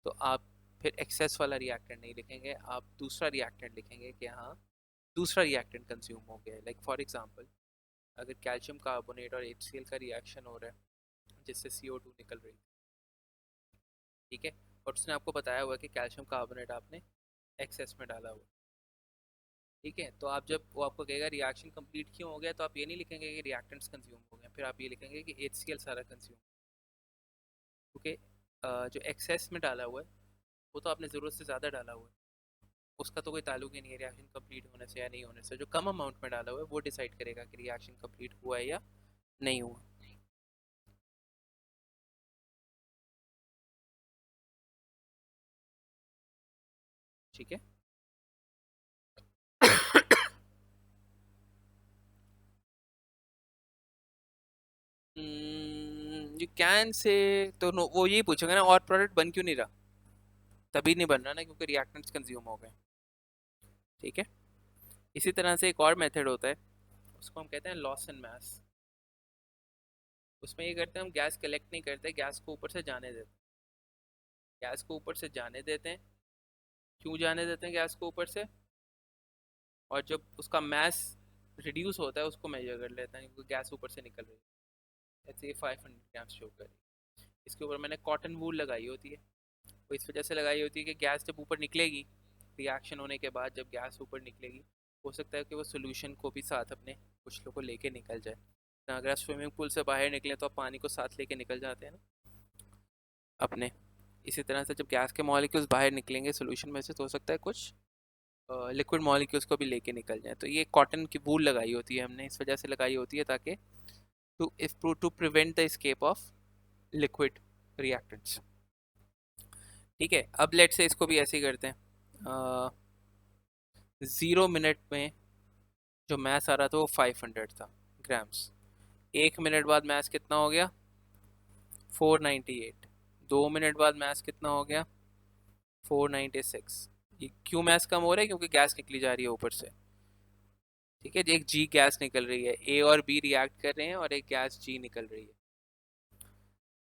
तो आप फिर एक्सेस वाला रिएक्टेंट नहीं लिखेंगे, आप दूसरा रिएक्टेंट लिखेंगे कि हाँ दूसरा रिएक्टेंट कंज्यूम हो गया है। लाइक फॉर एग्जांपल, अगर कैल्शियम कार्बोनेट और HCl का रिएक्शन हो रहा है जिससे CO2 निकल रही है, ठीक है, और उसने आपको बताया हुआ है कि कैल्शियम कार्बोनेट आपने एक्सेस में डाला हुआ है। ठीक है, तो आप जब वो आपको कहेगा रिएक्शन कंप्लीट क्यों हो गया, तो आप ये नहीं लिखेंगे कि रिएक्टेंट्स कंज्यूम हो गए, फिर आप ये लिखेंगे कि HCl सारा कंज्यूम, क्योंकि जो एक्सेस में डाला हुआ है वो तो आपने ज़रूरत से ज़्यादा डाला हुआ है, उसका तो कोई ताल्लुक ही नहीं है रिएक्शन कंप्लीट होने से या नहीं होने से। जो कम अमाउंट में डाला हुआ है वो डिसाइड करेगा कि रिएक्शन कंप्लीट हुआ है या नहीं हुआ। ठीक है, यू कैन से, तो नो, वो यही पूछेगा ना और प्रोडक्ट बन क्यों नहीं रहा, तभी नहीं बन रहा ना क्योंकि रिएक्टेंट्स कंज्यूम हो गए। ठीक है, इसी तरह से एक और मेथड होता है, उसको हम कहते हैं लॉस एंड मास। उसमें ये करते हैं हम गैस कलेक्ट नहीं करते, गैस को ऊपर से जाने देते हैं। गैस को ऊपर से जाने देते हैं। क्यों जाने देते हैं गैस को ऊपर से? और जब उसका मैस रिड्यूस होता है उसको मेजर कर लेते हैं, क्योंकि गैस ऊपर से निकल रही है। ऐसे ये 500 ग्राम शो कर रही है। इसके ऊपर मैंने कॉटन वूल लगाई होती है। वो इस वजह से लगाई होती है कि गैस जब ऊपर निकलेगी, रिएक्शन होने के बाद जब गैस ऊपर निकलेगी, हो सकता है कि वो सोल्यूशन को भी साथ अपने कुछ लोग को लेके निकल जाए। तो अगर आप स्विमिंग पूल से बाहर निकले तो आप पानी को साथ लेके निकल जाते हैं ना अपने। इसी तरह से जब गैस के मॉलिक्यूल्स बाहर निकलेंगे सोल्यूशन में से, तो हो सकता है कुछ लिक्विड मॉलिक्यूल्स को भी लेके निकल जाए। तो ये कॉटन की वूल लगाई होती है हमने, इस वजह से लगाई होती है ताकि to prevent the escape of liquid reactants. ठीक है, अब लेट से इसको भी ऐसे ही करते हैं। 0 मिनट में जो मैथ्स आ रहा था वो 500 था ग्राम्स। 1 मिनट बाद मैथ्स कितना हो गया? 498। 2 मिनट बाद मैथ्स कितना हो गया? 496। ये क्यों मैथ्स कम हो रहा है? क्योंकि गैस निकली जा रही है ऊपर से। ठीक है, एक जी गैस निकल रही है, ए और बी रिएक्ट कर रहे हैं और एक गैस जी निकल रही है।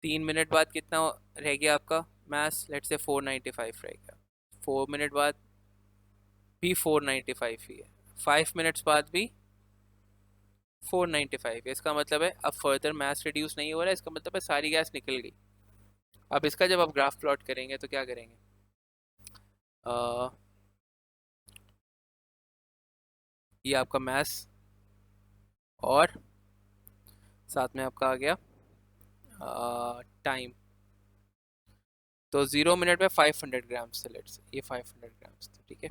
3 मिनट बाद कितना रह गया आपका मैथ्स? लेट से 495 रह गया। 4 मिनट बाद भी 495 ही है। 5 मिनट्स बाद भी 495 है। इसका मतलब है अब फर्दर मैथ्स रिड्यूस नहीं हो रहा है, इसका मतलब है सारी गैस निकल गई। अब इसका जब आप ग्राफ प्लॉट करेंगे तो क्या करेंगे? ये आपका मैथ्स और साथ में आपका आ गया टाइम। तो 0 मिनट में 500 ग्राम्स थे, लेट्स ये 500 ग्राम्स थे। ठीक है,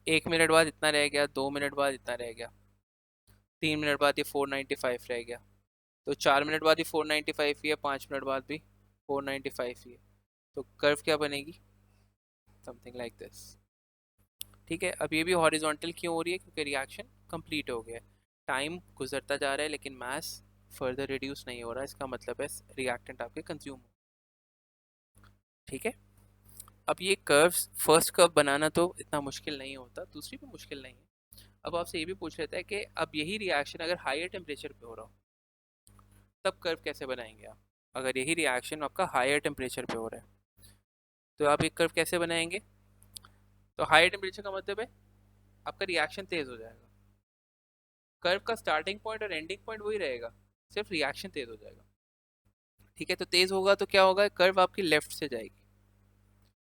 1 मिनट बाद इतना रह गया, 2 मिनट बाद इतना रह गया, 3 मिनट बाद ये 495 रह गया। तो 4 मिनट बाद ही 495 ही है, 5 मिनट बाद भी 495 ही है। तो कर्व क्या बनेगी? Something like this. ठीक है, अब ये भी हॉरिजॉन्टल क्यों हो रही है? क्योंकि रिएक्शन कंप्लीट हो गया है। टाइम गुजरता जा रहा है लेकिन मास फर्दर रिड्यूस नहीं हो रहा है, इसका मतलब है रिएक्टेंट आपके कंज्यूम। ठीक है, अब ये कर्व्स, फर्स्ट कर्व बनाना तो इतना मुश्किल नहीं होता, दूसरी भी मुश्किल नहीं है। अब आपसे ये भी पूछ लेता है कि अब यही रिएक्शन अगर हायर टेम्परेचर पे हो रहा हो तब कर्व कैसे बनाएंगे आप? अगर यही रिएक्शन आपका हायर टेम्परेचर पे हो रहा है तो आप एक कर्व कैसे बनाएंगे? तो हायर टेम्परेचर का मतलब है आपका रिएक्शन तेज हो जाएगा। कर्व का स्टार्टिंग पॉइंट और एंडिंग पॉइंट वही रहेगा, सिर्फ रिएक्शन तेज हो जाएगा। ठीक है, तो तेज होगा तो क्या होगा? कर्व आपकी लेफ्ट से जाएगी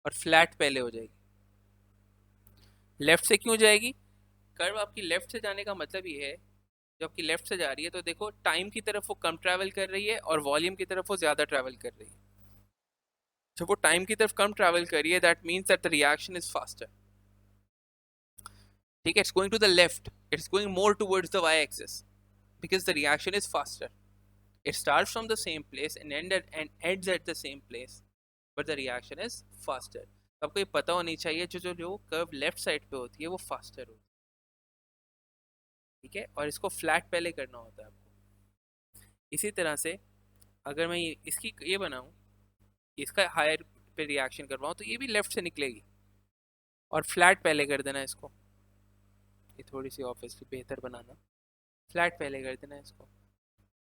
और फ्लैट पहले हो जाएगी। लेफ्ट से क्यों जाएगी? कर्व आपकी लेफ्ट से जाने का मतलब ये है, जब आपकी लेफ्ट से जा रही है तो देखो टाइम की तरफ वो कम ट्रैवल कर रही है और वॉल्यूम की तरफ वो ज्यादा ट्रैवल कर रही है। जब वो टाइम की तरफ कम ट्रैवल कर रही है that means that the reaction is faster. ठीक है, it's going to the left, it's going more towards the Y axis because the reaction is faster. It starts from the same place and ends at the same place, but the reaction is faster. तो आपको ये पता होनी चाहिए जो जो जो curve left side पे होती है वो फास्टर होती है। ठीक है, और इसको फ्लैट पहले करना होता है आपको। इसी तरह से अगर मैं इसकी ये बनाऊं, इसका हायर पे रिएक्शन करवाऊं तो ये भी लेफ्ट से निकलेगी और फ्लैट पहले कर देना इसको। ये थोड़ी सी ऑब्वियसली बेहतर बनाना, फ्लैट पहले कर देना इसको।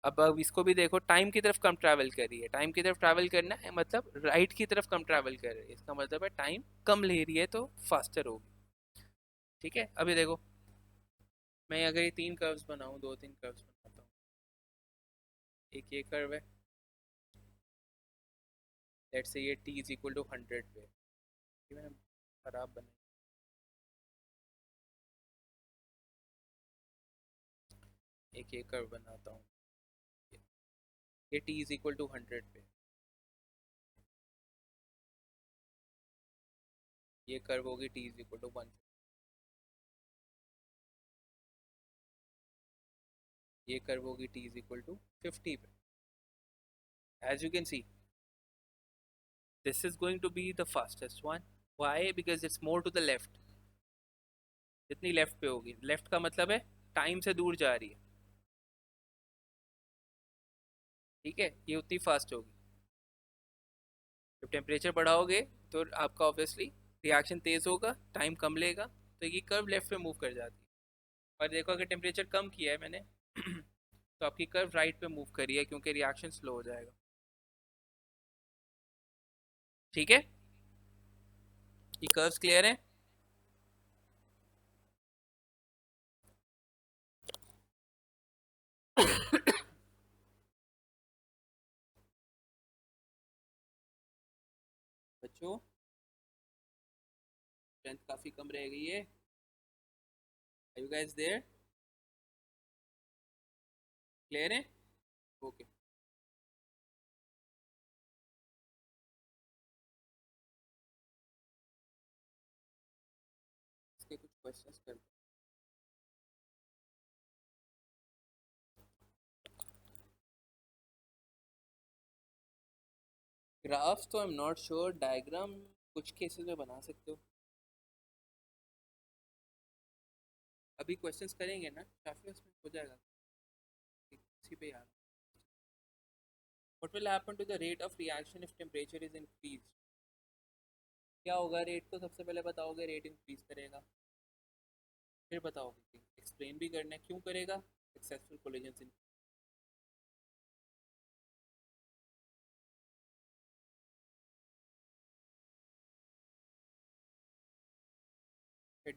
अब इसको भी देखो, टाइम की तरफ कम ट्रैवल कर रही है, टाइम की तरफ ट्रैवल करना है मतलब राइट की तरफ कम ट्रैवल कर रही है, इसका मतलब है टाइम कम ले रही है तो फास्टर होगी। ठीक है, अभी देखो मैं अगर ये 3 कर्व्स बनाऊं, 2-3 कर्व्स बनाता हूँ। एक ये कर्व है, लेट्स से ये t इज इक्वल टू 100 पे। ये मैंने खराब बनाई। एक ये कर्व बनाता हूँ, ये t इज इक्वल टू 100 पे। ये कर्व होगी t इज इक्वल टू 1। ये कर्व होगी t इज इक्वल टू 50 पे। As you can see this is going to be the fastest one. Why? Because it's more to the left. जितनी left पे होगी, left का मतलब है टाइम से दूर जा रही है। ठीक है, ये उतनी फास्ट होगी। जब टेम्परेचर बढ़ाओगे तो आपका ऑब्वियसली रिएक्शन तेज होगा, टाइम कम लेगा, तो ये कर्व लेफ्ट पे मूव कर जाती है। और देखो अगर टेम्परेचर कम किया है मैंने तो आपकी कर्व राइट पे मूव करिए क्योंकि रिएक्शन स्लो हो जाएगा। ठीक है, ये कर्व्स क्लियर है? बच्चों स्ट्रेंथ काफी कम रह गई है। Are you guys there? Clear है? ओके। इसके कुछ क्वेश्चंस करते हैं। ग्राफ्स तो I am not sure, diagram कुछ केसेस में बना सकते हो। अभी क्वेश्चंस करेंगे ना काफी, उसमें हो जाएगा इसी पे यार। What will happen to the rate of reaction if temperature is increased? क्या होगा रेट? तो सबसे पहले बताओगे रेट इंक्रीज करेगा, फिर बताओगे कि एक्सप्लेन भी करना है क्यों करेगा। सक्सेसफुल कोलिजन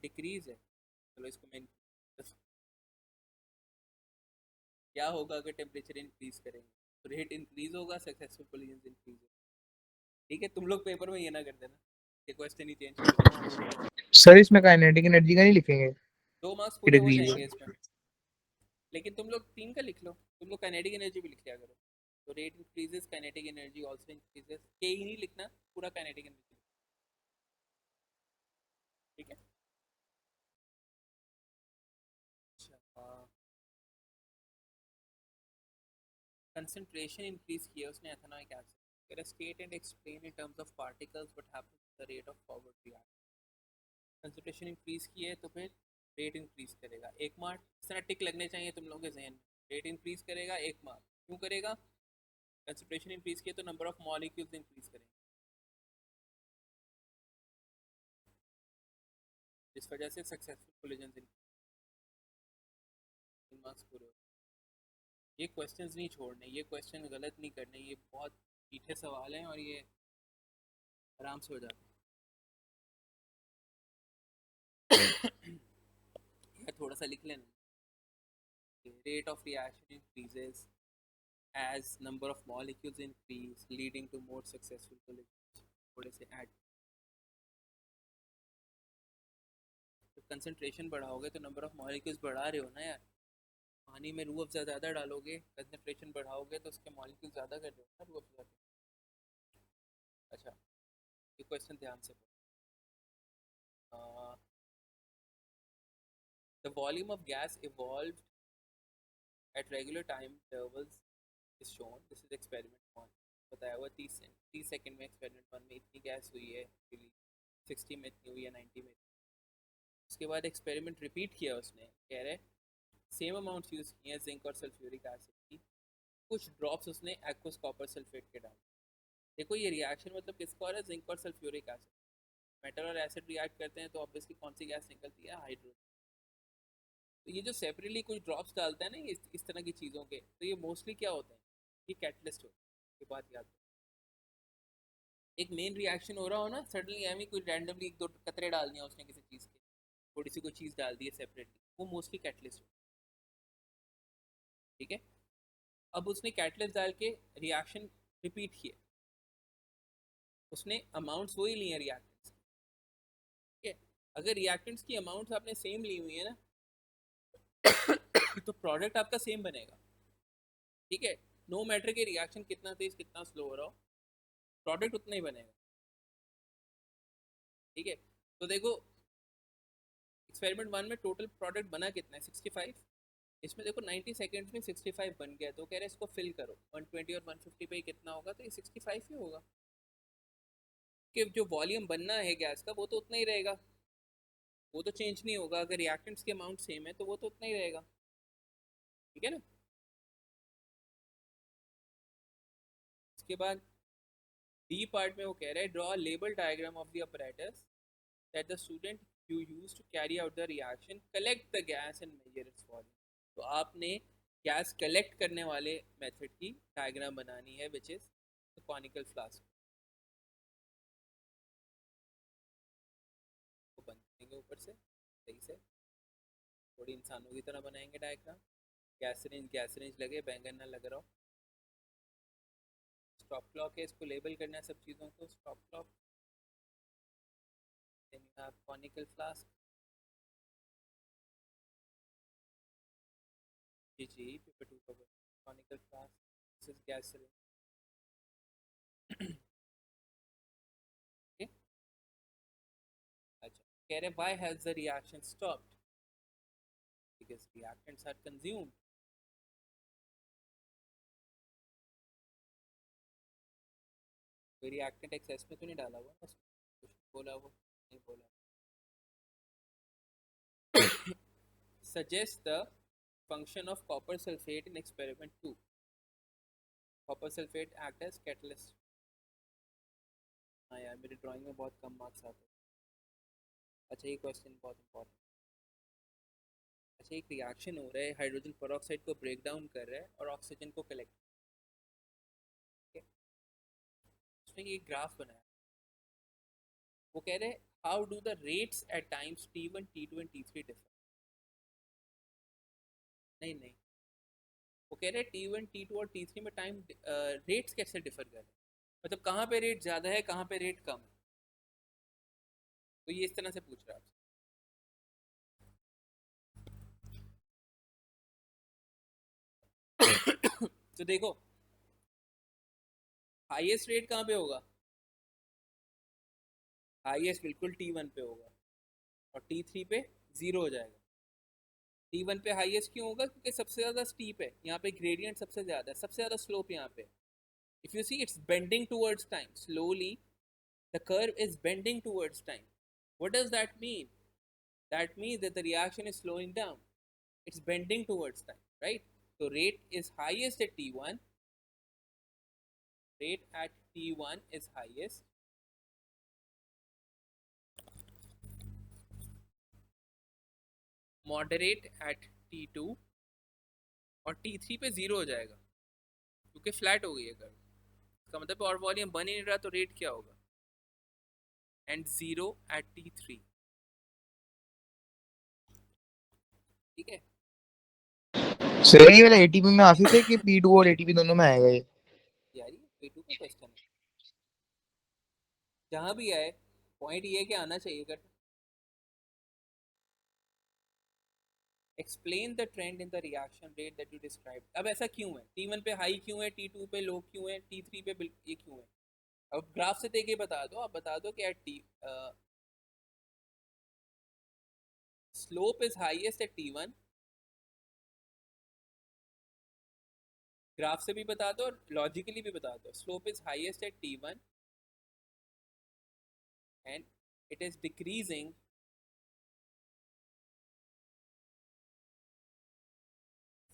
डिक्रीज है। चलो इसको मैं क्या होगा अगर टेम्परेचर इंक्रीज करेंगे? तो रेट इंक्रीज होगा, सक्सेसफुल कोलिजन इंक्रीज होगा। ठीक है, तुम लोग पेपर में ये ना कर देना ये क्वेश्चन ही चेंज कर देना। सर इसमें काइनेटिक एनर्जी का नहीं लिखेंगे? 2 मार्क्स पूरे हो डिग्री जाएंगे इसमें, लेकिन तुम लोग 3 का लिख लो। तुम लोग काइनेटिक एनर्जी भी लिख लिया करो। तो rate increases, kinetic energy also increases. के ही नहीं लिखना, पूरा काइनेटिक एनर्जी। ठीक है। अच्छा, कंसंट्रेशन इंक्रीज किया उसने ethanoic acid. State and explain in terms of particles what happens to the rate of forward reaction. Concentration increase की है तो फिर रेट इंक्रीज करेगा 1 मार्क। इस तरह टिक लगने चाहिए तुम लोगों के जहन में। रेट इंक्रीज करेगा 1 मार्क, क्यों करेगा? कंसंट्रेशन इंक्रीज किया तो नंबर ऑफ मॉलिक्यूल्स इंक्रीज करेंगे, जिस वजह से सक्सेसफुल कोलिजन 3 मार्क्स पूरे हो। ये क्वेश्चंस नहीं छोड़ने, ये क्वेश्चन गलत नहीं करने, ये बहुत मीठे सवाल हैं और ये आराम से हो जाते हैं। यार थोड़ा सा लिख लेना। Rate of reaction increases as number of molecules increase leading to more successful collisions। थोड़े से ऐड, तो कंसंट्रेशन बढ़ाओगे तो नंबर ऑफ मॉलिक्यूल्स बढ़ा रहे हो ना यार। पानी में रूह अफ़ज़ा ज़्यादा डालोगे, कंसंट्रेशन बढ़ाओगे तो उसके मॉलिक्यूल ज़्यादा कर रहे हो ना रूह अफ़ज़ा के। अच्छा, ये क्वेश्चन ध्यान से पढ़ो। The volume of gas evolve at regular time intervals is shown. This is experiment 1। बताया हुआ 30 सेकेंड में एक्सपेरिमेंट 1 में इतनी गैस हुई है रिलीज, 60 में इतनी हुई है, 90 में। उसके बाद एक्सपेरिमेंट रिपीट किया उसने, कह रहे सेम अमाउंट यूज़ किए हैं जिंक और सल्फ्यूरिक एसिड की, कुछ ड्रॉप्स उसने एक्वस कॉपर सल्फेट के डाले। देखो ये रिएक्शन मतलब किसका हो रहा है? जिंक और सल्फ्यूरिक एसिड। मेटल और एसिड रिएक्ट करते हैं तो ऑब्वियसली कौन सी गैस निकलती है? हाइड्रोजन। तो ये जो सेपरेटली कुछ ड्रॉप्स डालता है ना ये इस तरह की चीज़ों के, तो ये मोस्टली क्या होते हैं? ये कैटलिस्ट होते हैं। ये बात याद रखो। एक मेन रिएक्शन हो रहा हो ना, सडनली एमी कोई रैंडमली 1-2 कतरे डाल दिया उसने किसी चीज़ के, थोड़ी सी कोई चीज़ डाल दी है सेपरेटली, वो मोस्टली कैटलिस्ट होता है। ठीक है, अब उसने कैटलिस्ट डाल के रिएक्शन रिपीट किए, उसने अमाउंट्स वही लिए रिएक्टेंट्स। ठीक है, अगर रिएक्टेंट्स की अमाउंट्स आपने सेम ली हुई है ना तो प्रोडक्ट आपका सेम बनेगा। ठीक है, नो मैटर के रिएक्शन कितना तेज कितना स्लो हो रहा हो, प्रोडक्ट उतना ही बनेगा। ठीक है, तो देखो एक्सपेरिमेंट 1 में टोटल प्रोडक्ट बना कितना है? 65। इसमें देखो 90 सेकेंड्स में 65 बन गया, तो कह रहे हैं इसको फिल करो 120 और 150 पे ही कितना होगा, तो ये 65 ही होगा। कि जो वॉल्यूम बनना है गैस का वो तो उतना ही रहेगा, वो तो चेंज नहीं होगा। अगर रिएक्टेंट्स के अमाउंट सेम है तो वो तो उतना ही रहेगा। ठीक है ना। इसके बाद डी पार्ट में वो कह रहा है draw label diagram of the apparatus that the student you use to carry out the reaction, collect the gas and measure its volume। तो आपने गैस कलेक्ट करने वाले मेथड की डायग्राम बनानी है, विच इज कॉनिकल फ्लास्क को बनाएंगे ऊपर से सही से, थोड़ी इंसानों की तरह बनाएंगे डायग्राम। गैस रेंज लगे, बैंगन ना लग रहा हो। स्टॉप क्लॉक है, इसको लेबल करना है सब चीज़ों को, stop clock. Then you have conical flask, जी जी, पेपर टू का conical flask, this is gas range. okay? अच्छा, कह रहे why has the reaction stopped? Because reactants are consumed. कोई रिएक्टेंट एक्सेस में तो नहीं डाला हुआ, बस कुछ बोला वो नहीं बोला। Suggest the function of copper sulfate in experiment 2. Copper sulfate act as catalyst. हाँ यार, मेरी ड्राइंग में बहुत कम मार्क्स आते हैं। अच्छा, ये क्वेश्चन बहुत इंपॉर्टेंट। अच्छा, एक रिएक्शन हो रहा है, हाइड्रोजन पेरोक्साइड को ब्रेक डाउन कर रहा है और ऑक्सीजन को कलेक्ट, ठीक है। उसने ये ग्राफ बनाया, वो कह रहे हैं how do the rates eight times T1 T2 and T3 differ. नहीं नहीं, वो कह रहे हैं T1 T2 और T3 में टाइम रेट्स कैसे डिफर कर रहे हैं, मतलब कहाँ पे रेट ज़्यादा है, कहाँ पे रेट कम है। तो ये इस तरह से पूछ रहा है आपसे। तो देखो, हाईएस्ट रेट कहाँ पे होगा, हाईएस्ट बिल्कुल T1 पे होगा और T3 पे जीरो हो जाएगा। T1 पे हाईएस्ट क्यों होगा, क्योंकि सबसे ज़्यादा स्टीप है यहाँ पे, ग्रेडियंट सबसे ज़्यादा है, सबसे ज़्यादा स्लोप यहाँ पे। If you see it's bending towards time slowly, the curve is bending towards time. What does that mean? That means that the reaction is slowing down. It's bending towards time, right? So rate is highest at T1. Rate at T1 is highest. Moderate at T2 और T3 पे zero हो जाएगा क्योंकि flat हो गई है curve. इसका मतलब और वॉल्यूम बन ही नहीं रहा, तो रेट क्या होगा, एंड जीरो एट T3, ठीक है। सर ये वाला एटीपी में आ सकते हैं कि पी2 और एटीपी दोनों में आएगा ये? यार ये P2 का क्वेश्चन है, जहाँ भी आए पॉइंट ये है कि आना चाहिए कर। Explain the trend in the reaction rate that you describe. अब ऐसा क्यों है, T1 पे हाई क्यों है, T2 पे लो क्यों है, T3 पे ये क्यों है। अब ग्राफ से देख के बता दो, आप बता दो कि at T slope is highest at T1, graph से भी बता दो और लॉजिकली भी बता दो। Slope is highest at T1 and it is decreasing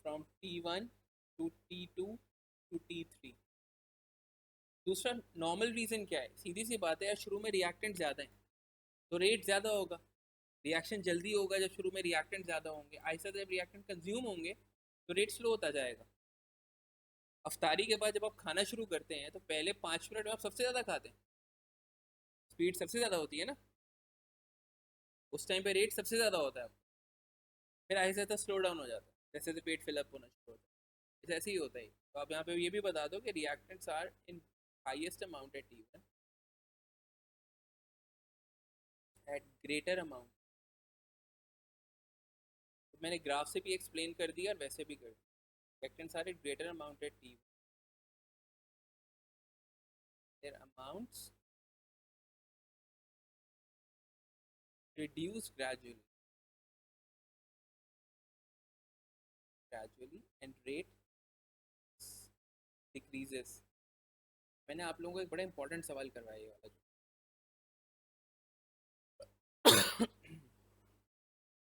from T1 to T2 to T3। दूसरा नॉर्मल रीजन क्या है, सीधी सी बात है यार, शुरू में रिएक्टेंट ज़्यादा है तो रेट ज़्यादा होगा, रिएक्शन जल्दी होगा जब शुरू में रिएक्टेंट ज़्यादा होंगे, ऐसा जब रिएक्टेंट कंज्यूम होंगे तो रेट स्लो होता जाएगा। अफ्तारी के बाद जब आप खाना शुरू करते हैं तो पहले 5 मिनट में आप सबसे ज़्यादा खाते हैं, स्पीड सबसे ज़्यादा होती है ना, उस टाइम पे रेट सबसे ज़्यादा होता है, फिर ऐसे ऐसा स्लो डाउन हो जाता है जैसे जैसे पेट फिलअप होना शुरू होता है, ऐसे ही होता है। तो आप यहाँ पे ये भी बता दो कि reactants are in highest amount at T1 at greater amount. तो मैंने ग्राफ से भी एक्सप्लेन कर दिया और वैसे भी कर दिया, reactants are at greater amount at T1, their amounts reduce gradually and rate decreases। मैंने आप लोगों को एक बड़ा इंपॉर्टेंट सवाल करवाया ये वाला जो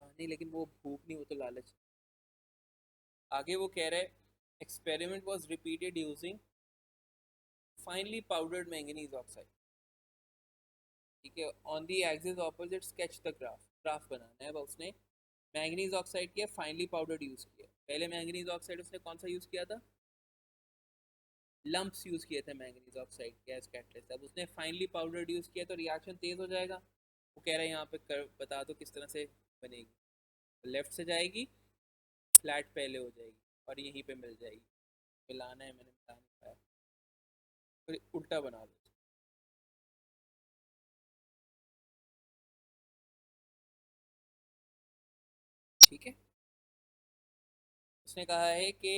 नहीं, लेकिन वो भूख नहीं, वो तो लालच। आगे वो कह रहा है experiment was repeated using finely powdered manganese oxide, ठीक है। On the axis opposite sketch the graph, graph बनाना है। अब उसने मैंगनीज ऑक्साइड किया, फाइनली पाउडर्ड यूज किया, पहले मैंगनीज ऑक्साइड उसने कौन सा यूज़ किया था, लंप्स यूज़ किए थे मैंगनीज ऑक्साइड गैस कैटलिस्ट। अब उसने फाइनली पाउडर यूज़ किया तो रिएक्शन तेज़ हो जाएगा। वो कह रहे हैं यहाँ पे कर बता दो किस तरह से बनेगी। लेफ्ट से जाएगी, फ्लैट पहले हो जाएगी और यहीं पे मिल जाएगी। मिलाना है, मैंने मिला नहीं पाया, फिर उल्टा बना दो। ठीक है, उसने कहा है कि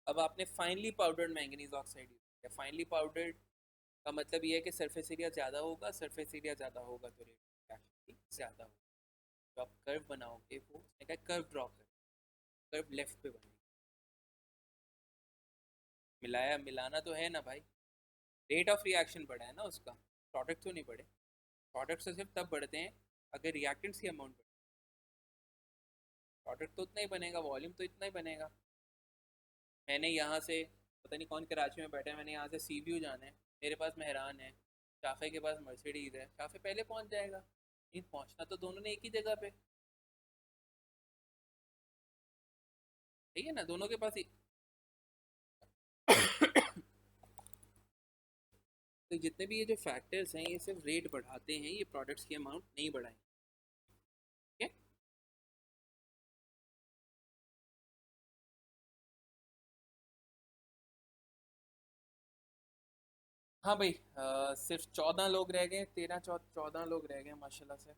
अब आपने finally powdered manganese oxide use किया। फाइनली पाउडर्ड का मतलब ये है कि सरफेस एरिया ज़्यादा होगा, सरफेस एरिया ज़्यादा होगा तो रेट ज़्यादा होगा। तो आप कर्व बनाओगे, वो उसने कहा कर्व ड्रॉ कर, कर्व लेफ्ट पे बनेगी। मिलाया, मिलाना तो है ना भाई, रेट ऑफ रिएक्शन बढ़ा है ना उसका, प्रोडक्ट तो नहीं बढ़े। प्रोडक्ट तो सिर्फ तब बढ़ते हैं अगर रिएक्टेंट्स की अमाउंट बढ़े। प्रोडक्ट तो उतना ही बनेगा, वॉल्यूम तो इतना ही बनेगा। मैंने यहाँ से, पता नहीं कौन कराची में बैठा है, मैंने यहाँ से सी व्यू जाना है, मेरे पास मेहरान है, शाफे के पास मर्सिडीज है, शाफे पहले पहुँच जाएगा। नहीं पहुँचना तो दोनों ने एक ही जगह पे, ठीक है ना, दोनों के पास ही। तो जितने भी ये जो फैक्टर्स हैं ये सिर्फ रेट बढ़ाते हैं, ये प्रोडक्ट्स की अमाउंट नहीं बढ़ाएंगे। ठीक है। हाँ भाई, सिर्फ 14 लोग रह गए, 13 14 लोग रह गए माशाल्लाह से।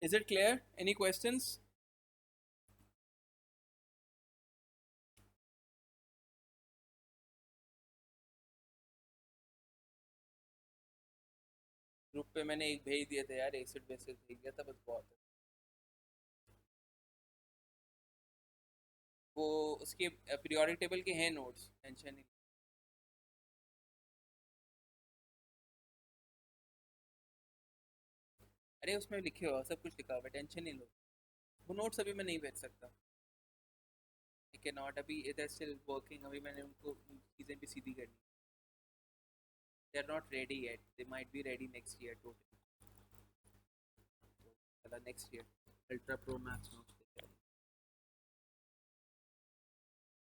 Is it clear, any questions? Group पे मैंने एक भेज दिया था यार, एसिड बेसिस भेज दिया था, बस बहुत है। वो उसके पीरियोडिक टेबल के हैं नोट्स, टेंशन नहीं। अरे उसमें लिखे हो, सब कुछ लिखा हुआ है, टेंशन नहीं लो। वो नोट्स अभी मैं नहीं भेज सकता, आई कैन नॉट, अभी इधर स्टिल वर्किंग, अभी मैंने उनको चीज़ें भी सीधी करनी। They are not ready yet, they might be ready next year totally. तो next year ultra pro max notes लेके आए।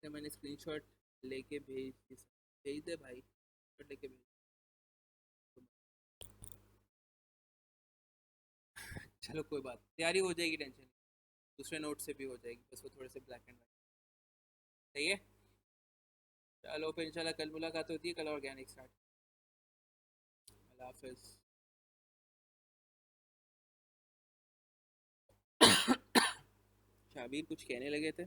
तो मैंने स्क्रीनशॉट लेके भेज दे भाई, स्क्रीनशॉट लेके भेज। चलो कोई बात, तैयारी हो जाएगी, टेंशन नहीं। दूसरे नोट से भी हो जाएगी, बस वो थोड़े से ब्लैक एंड वाइट। सही है। चलो फिर इंशाल्लाह कल मुलाकात होती है, कल ऑर्गेनिक स्टार्ट। अल्लाह हाफिज़। शाबीर कुछ कहने लगे थे।